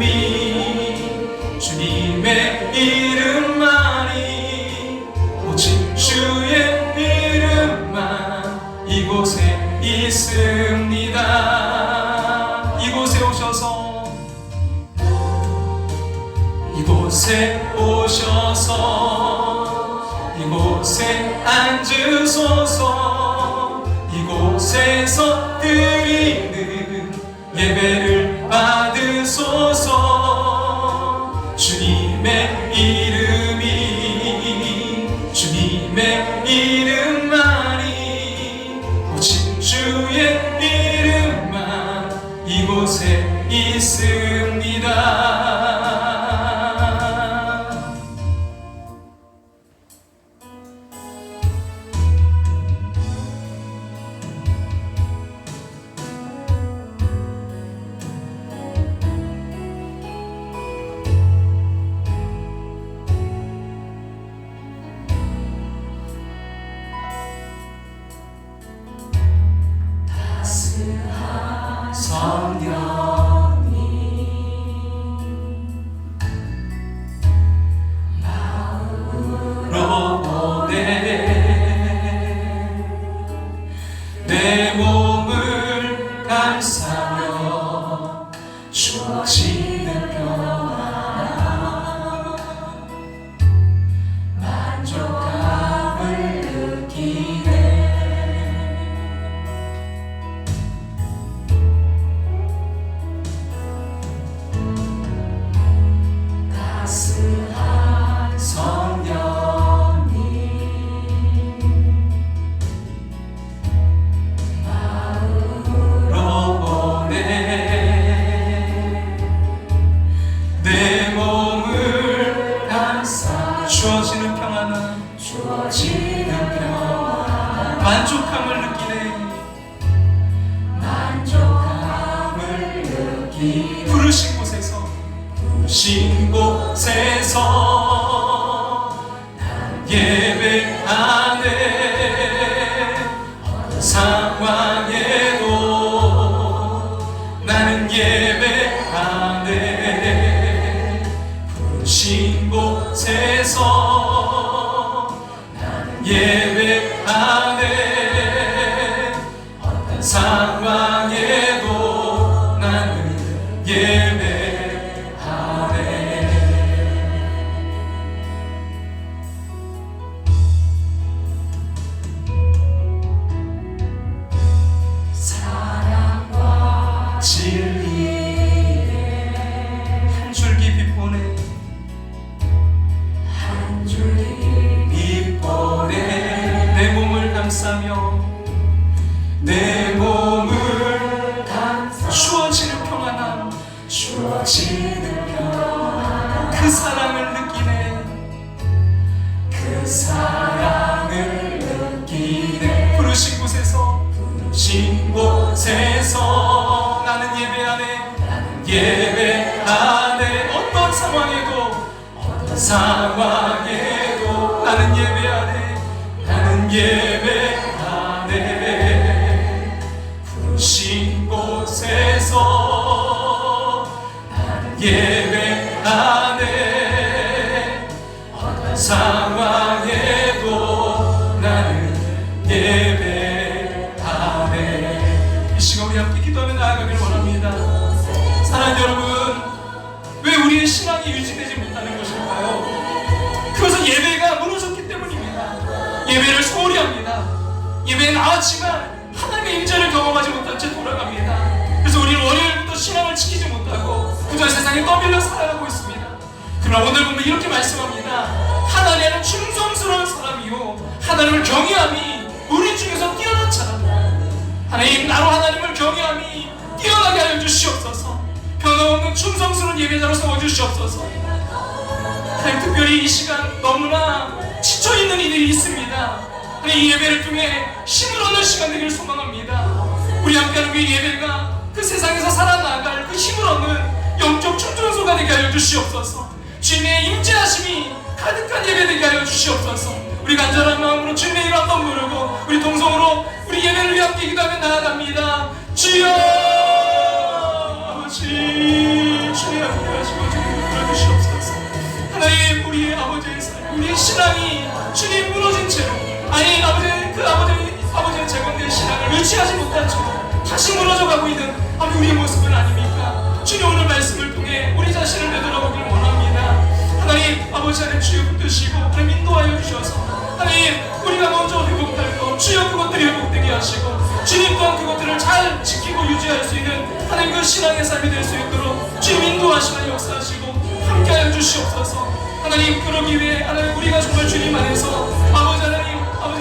주님의 이름만이 오직 주의 이름만 이곳에 있습니다. 이곳에 오셔서 이곳에 오셔서 이곳에 앉으소서. 이곳에서 드리는 예배를 받으소서. 주님의 이름이 주님의 이름만이 오직 주의 이름만 이곳에 있습니다. 따스한 성령이 마음으로 보내 내 몸을 감싸며 주어지는 평안 만족감을 느끼네. 부르신 곳에서 난 예배하네. 어떤 상황에도 나는 예배하네. 부르신 곳에서 나는 예배하네. 어떤 상황에도 나는 예배하네. 사랑과 진리에 한 줄기 빛보네. 한 줄기 빛보네. 내 몸을 감싸며 내 몸을 주어지는 평안함, 주어지는 평안함. 그 사랑을 느끼네. 그 사랑을 느끼네. 부르신 곳에서 나는 예배하네. 나는 예배하네. 어떤 상황에도 나는 예배하네. 나는 예배하네. 부르신 곳에서 나는 예배하네. 어떤 상황에도 나는 예배하네. 이 시간 우리 함께 기도하며 나아가기를 원합니다. 사랑하는 여러분, 왜 우리의 신앙이 유지되지 못하는 것일까요? 그것은 예배가 무너졌기 때문입니다. 예배를 소홀히 합니다. 예배에 나왔지만 하나님의 임재를 경험하지 못한 채 돌아갑니다. 그래서 우리는 월요일부터 신앙을 지키지 못하고 그저 세상에 떠밀려 살아가고 있습니다. 그러나 오늘 보면 이렇게 말씀합니다. 하나님은 충성스러운 사람이요 하나님을 경외함이 우리 중에서 뛰어난 사람. 하나님, 나로 하나님을 경외함이 뛰어나게 하여 주시옵소서. 변함없는 충성스러운 예배자로 세워주시옵소서. 하나님, 특별히 이 시간 너무나 지쳐있는 이들이 있습니다. 하나님, 이 예배를 통해 힘을 얻는 시간 되기를 소망합니다. 우리 함께하는 그 예배가 그 세상에서 살아나갈 그 힘을 얻는 영적 충전소가 되게 하여 주시옵소서. 주님의 임재하심이 가득한 예배 되게 하여 주시옵소서. 우리 간절한 마음으로 주님의 이름 한번 부르고 우리 동성으로 우리 예배를 위해 함께 기도하며 나아갑니다. 주여, 아버지, 주님 함께 하시고 주님 불러주시옵소서. 하나님, 우리의 아버지의 삶, 우리의 신앙이 주님 무너진 채로, 아니 아버지의 재건된 신앙을 유지하지 못한 채로 다시 무너져가고 있는 우리의 모습은 아닙니까? 주님, 오늘 말씀을 통해 우리 자신을 되돌아보기를 원합니다. 하나님, 아버지 안에 주여 붙드시고 하나님 인도하여 주셔서 하나님, 우리가 먼저 회복할 것 주여 그것들이 회복되게 하시고 주님 또한 그것들을 잘 지키고 유지할 수 있는 하나님 그 신앙의 삶이 될 수 있도록 주님 인도하시는 역사하시고 함께하여 주시옵소서. 하나님, 그러기 위해 하나님 우리가 정말 주님 안에서 아버지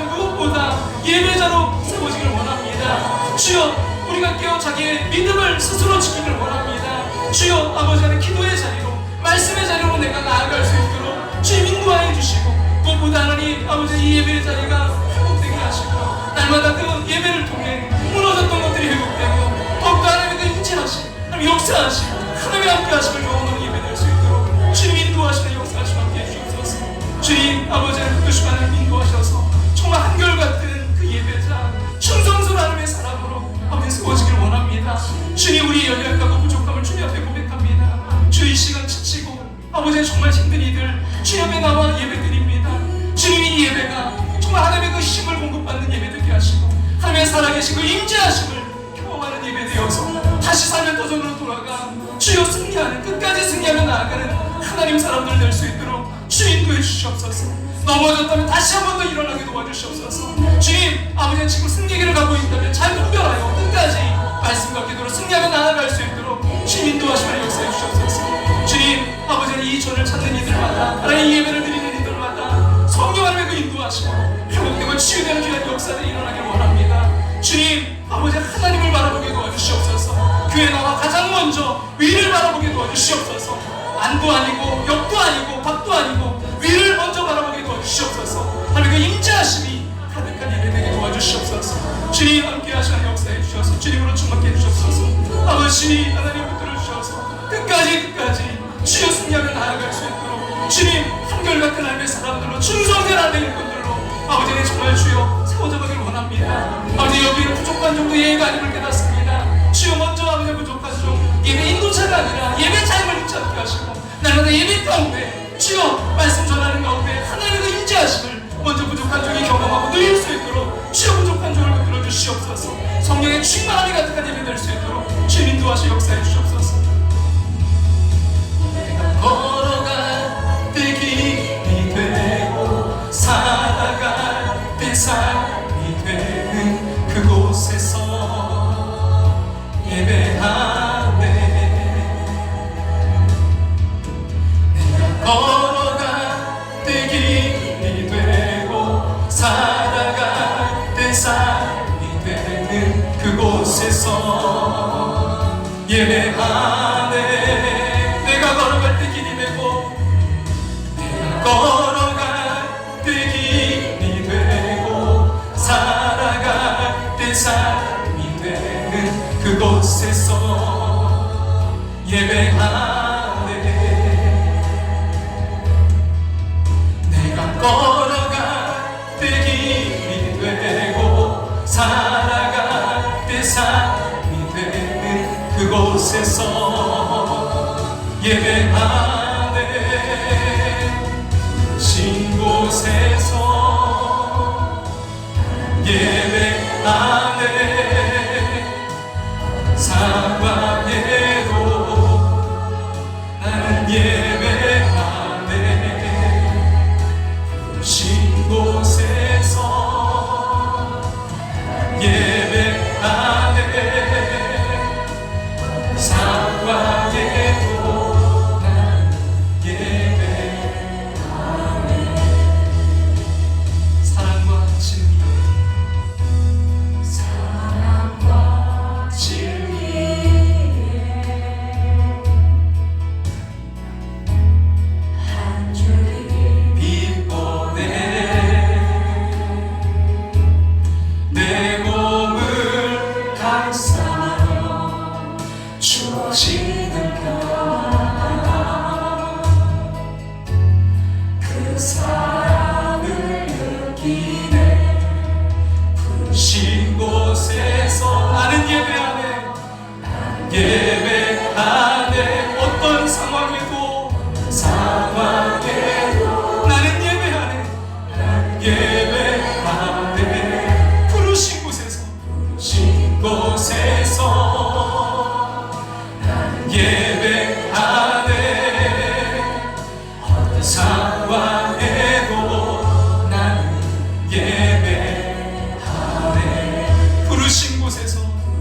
무엇보다 예배자로 세워지기를 원합니다. 주여, 우리가 깨어 자기의 믿음을 스스로 지키기를 원합니다. 주여, 아버지 하나님 기도의 자리로 말씀의 자리로 내가 나아갈 수 있도록 주님 인도하여 주시고 무엇보다 하나님 아버지 이 예배의 자리가 회복되게 하시고 날마다 그 예배를 통해 무너졌던 것들이 회복되고 더욱더 하나님의 그 임재하심, 하나님 역사하시고 하나님의 함께 하심을 경험하는 예배 될 수 있도록 주님 인도하시는 역사하시고 함께 해주옵소서. 주님 아버지 하나님 그 시간을 인도하셔서 정말 한결같은 그 예배자 충성스러운 하나님의 사람으로 아버지 세워지기를 원합니다. 주님, 우리의 연약하고 부족함을 주님 앞에 고백합니다. 주 이 시간 지치고 아버지 정말 힘든 이들 주님 앞에 나와 예배드립니다. 주님, 이 예배가 정말 하나님의 그 힘을 공급받는 예배 되게 하시고 하나님의 살아계신 그 임재하심을 경험하는 예배 되어서 다시 삶의 도전으로 돌아가 주여 승리하는, 끝까지 승리하며 나아가는 하나님 사람들 될 수 있도록 주 인도해 주시옵소서. 넘어졌다면 다시 한 번 더 일어나게 도와주시옵소서. 주님, 아버지가 지금 승리기를 가고 있다면 잘 분별하여 끝까지 말씀과 기도로 승리하며 나아갈 수 있도록 주님 인도하시며 역사해 주시옵소서. 주님, 아버지는 이 전을 찾는 이들마다 하나님 이 예배를 드리는 이들마다 성령 하나님의 그 인도하시고 회복되고 치유되는 귀한 역사들이 일어나길 원합니다. 주님, 아버지 하나님을 바라보게 도와주시옵소서. 교회 나와 가장 먼저 위를 바라보게 도와주시옵소서. 안도 아니고 역도 아니고 밖도 아니고 위를 먼저 바라보게 도와주시옵소서. 하나님 그 임재하심이 가득한 예배 되게 도와주시옵소서. 주님 함께 하시는 역사해 주셔서 주님으로 충만케 해주시옵소서. 아버지 하나님 붙들어 주셔서 끝까지 주여 승리하며 나아갈 수 있도록 주님 한결같은 하나님의 사람들로 충성된 하나님의 일꾼들로 아버지는 정말 주여 세워져가길 원합니다. 아버지 여기는 부족한 정도 예배가 아님을 깨닫습니다. 주여 먼저 아버지 부족한 종 예배 인도차가 아니라 예배 자임을 잊지 않게 하시고 날마다 예배 가운데 주여 말씀 전하는 가운데 하나님의 그 인지하심을 먼저 부족한 종이 경험하고 누릴 수 있도록 주여 부족한 종을 붙들어 주시옵소서. 성령의 충만함이 가득한 예배 될 수 있도록 주님 인도하시 역사해 주시옵소서. 내가 걸어갈 때 길이 되고 살아갈 때 삶이 되는 그곳에서 예배하네. 내가 걸어갈 때 길이 되고 살아갈 때 삶이 되는 그곳에서 예배하네. 내가 걸어갈 때 길이 되고 내가 걸어갈 때 길이 되고 살아갈 때 삶이 되는 그곳에서 예배하네. 내가 걸어갈 때 길이 되고 살아갈 때 삶이 되는 그곳에서 예배하네. 신 곳에서 예배하네. 상황에도 나는 예배하네. 신 곳에서 예배하네. 상황에도 난 예배하네. 사랑과 진리, 사랑과 진리에 한 줄기 빛 보내 내 몸을 감싸며 주어지는 평안 그 사랑을 느끼네. 부르신 곳에서 나는 예배하네. 나는 예배하네. 어떤 상황에도 나는 예배하네. 나는 예배하네. 부르신 곳에서 나는 예배하네. 어떤 상황에도 나는 예배하네. 부르신 곳에서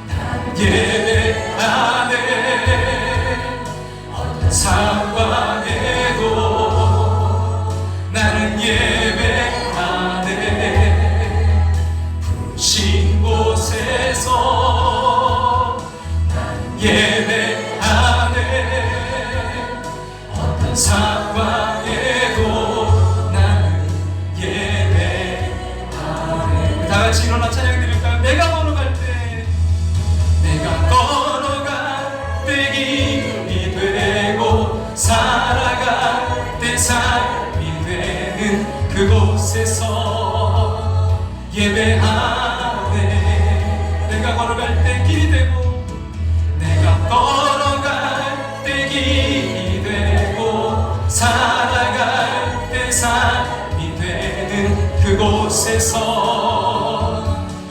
나는 예배하네. 어떤 상황에도 나는 예배하네. 부르신 곳에서 나는 예배하네. 어떤 상황에도 나는 예배하네. 다같이 일어나 찬양 드릴까요? 내가 걸어갈 때 길이 되고 살아갈 때 삶이 되는 그곳에서 예배하네. 내가 걸어갈 때 길이 되고 내가 걸어갈 때 길이 되고 살아갈 때 삶이 되는 그곳에서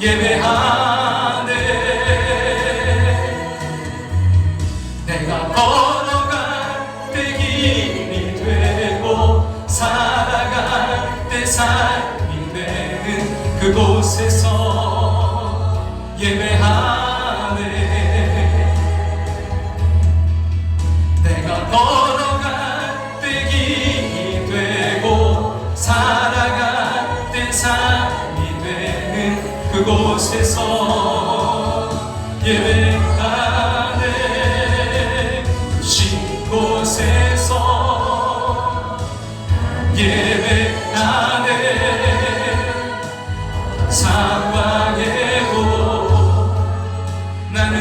예배하네. 내가 걸어갈 때 길이 되고 살아갈 때 삶이 되는 그곳에서 예배하네. 내가 걸어갈 때 길이 되고 살아갈 때 삶이 되는 그곳에서 예배하네. 신 곳에서 예배하네. 상황에도 나는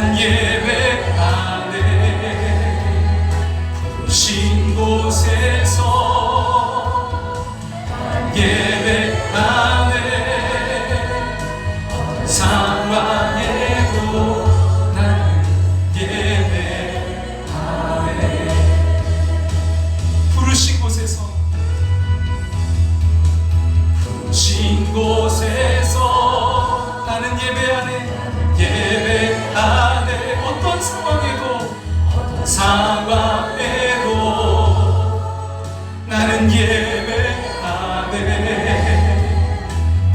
곳에서 나는 예배하네 어떤 상황에도 나는 예배하네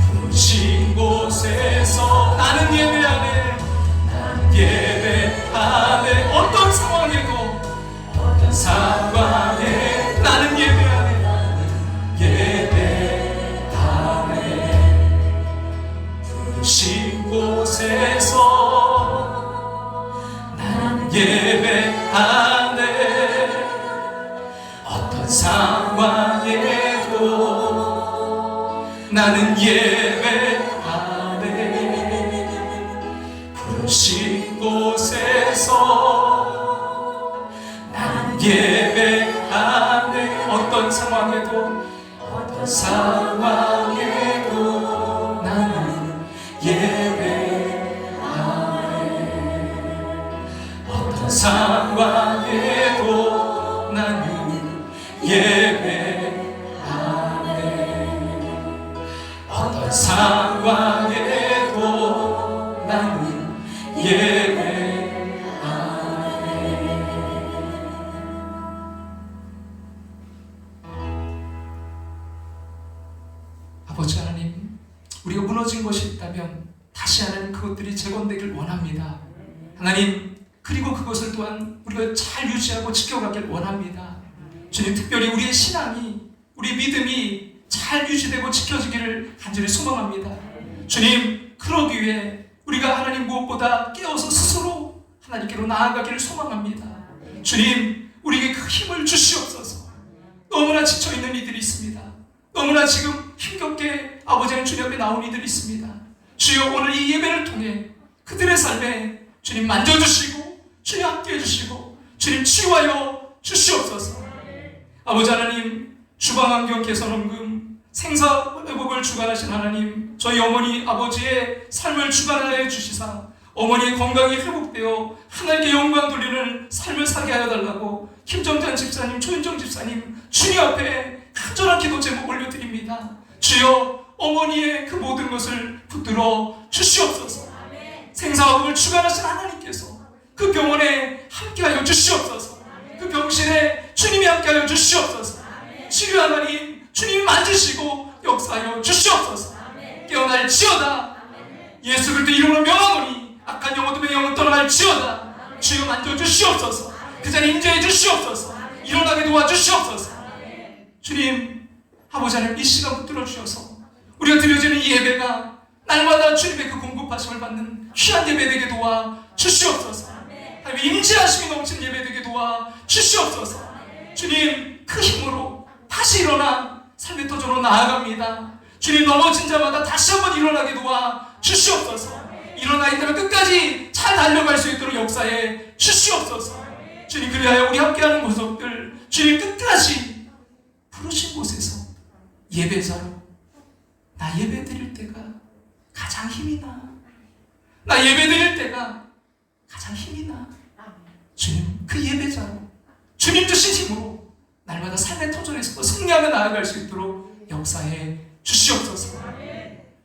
부르신 곳에서 나는 예배하네 어떤 상황에 나는 예배하네 부르신 곳에서 나는 예배하네 어떤 상황에도 나는 예배하네 부르신 곳에서 나는 예배하네 어떤 상황에도 나는 예배하네 어떤 상황에도 나는 예배하네 어떤 상황에도 나는 예배하네 아버지 하나님, 우리가 무너진 것이 있다면 다시 하나님 그것들이 재건되길 원합니다. 하나님, 그리고 그것을 또한 우리가 잘 유지하고 지켜가길 원합니다. 주님, 특별히 우리의 신앙이, 우리 믿음이 잘 유지되고 지켜지기를 간절히 소망합니다. 주님, 그러기 위해 우리가 하나님 무엇보다 깨어서 스스로 하나님께로 나아가기를 소망합니다. 주님, 우리에게 그 힘을 주시옵소서. 너무나 지쳐있는 이들이 있습니다. 너무나 지금 힘겹게 아버지는 주님 앞에 나온 이들이 있습니다. 주여, 오늘 이 예배를 통해 그들의 삶에 주님 만져주시고 주님 함께해 주시고 주님 치유하여 주시옵소서. 아버지 하나님, 주방환경 개선원금 생사 회복을 주관하신 하나님, 저희 어머니 아버지의 삶을 주관하여 주시사 어머니의 건강이 회복되어 하나님께 영광 돌리는 삶을 살게 하여 달라고 김정찬 집사님, 조윤정 집사님 주님 앞에 간절한 기도 제목 올려드립니다. 주여, 어머니의 그 모든 것을 붙들어 주시옵소서. 생사화복을 주관하신 하나님께서 그 병원에 함께하여 주시옵소서. 그 병실에 주님이 함께하여 주시옵소서. 치료 하나님, 주님이 만지시고 역사하여 주시옵소서. 깨어날지어다. 예수 그리스도 이름으로 명하노니 악한 영혼들의 영혼 떠나갈지어다. 주여, 만져주시옵소서. 그 자리에 임재해 주시옵소서. 일어나게 도와주시옵소서. 주님, 아버지 하나님, 이 시간 붙들어 주셔서 우리가 드려지는 이 예배가 날마다 주님의 그 공급하심을 받는 귀한 예배 되게 도와 주시옵소서. 하나님, 임재하심이 넘치는 예배 되게 도와 주시옵소서. 주님, 그 힘으로 다시 일어나 삶의 터전으로 나아갑니다. 주님, 넘어진 자마다 다시 한번 일어나게 도와 주시옵소서. 일어나 있다면 끝까지 잘 달려갈 수 있도록 역사해 주시옵소서. 주님, 그리하여 우리 함께하는 모습들 주님 끝까지 부르신 곳에서 예배자로 나 예배 드릴 때가 가장 힘이 나 예배 드릴 때가 가장 힘이 나. 주님, 그 예배자로 주님 주신 힘으로 날마다 삶의 터전에서 승리하며 나아갈 수 있도록 역사해 주시옵소서.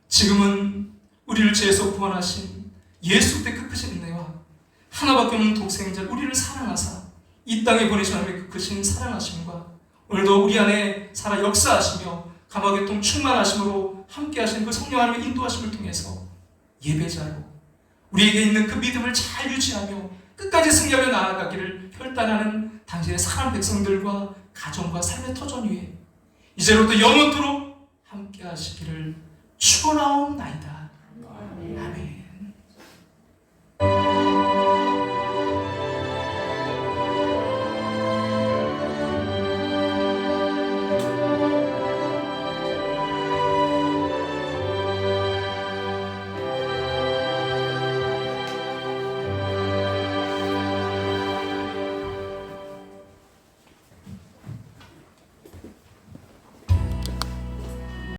지금은 우리를 죄에서 구원하신 예수 때 그 크신 은혜와 하나밖에 없는 독생자 우리를 사랑하사 이 땅에 보내신 하나님의 그 크신 사랑하심과 오늘도 우리 안에 살아 역사하시며 감화교통 충만하심으로 함께하시는 그 성령 하나님의 인도하심을 통해서 예배자로 우리에게 있는 그 믿음을 잘 유지하며 끝까지 승리하며 나아가기를 혈단하는 당신의 사랑 백성들과 가정과 삶의 터전 위에 이제로부터 영원토록 함께하시기를 축원하옵나이다. 아멘.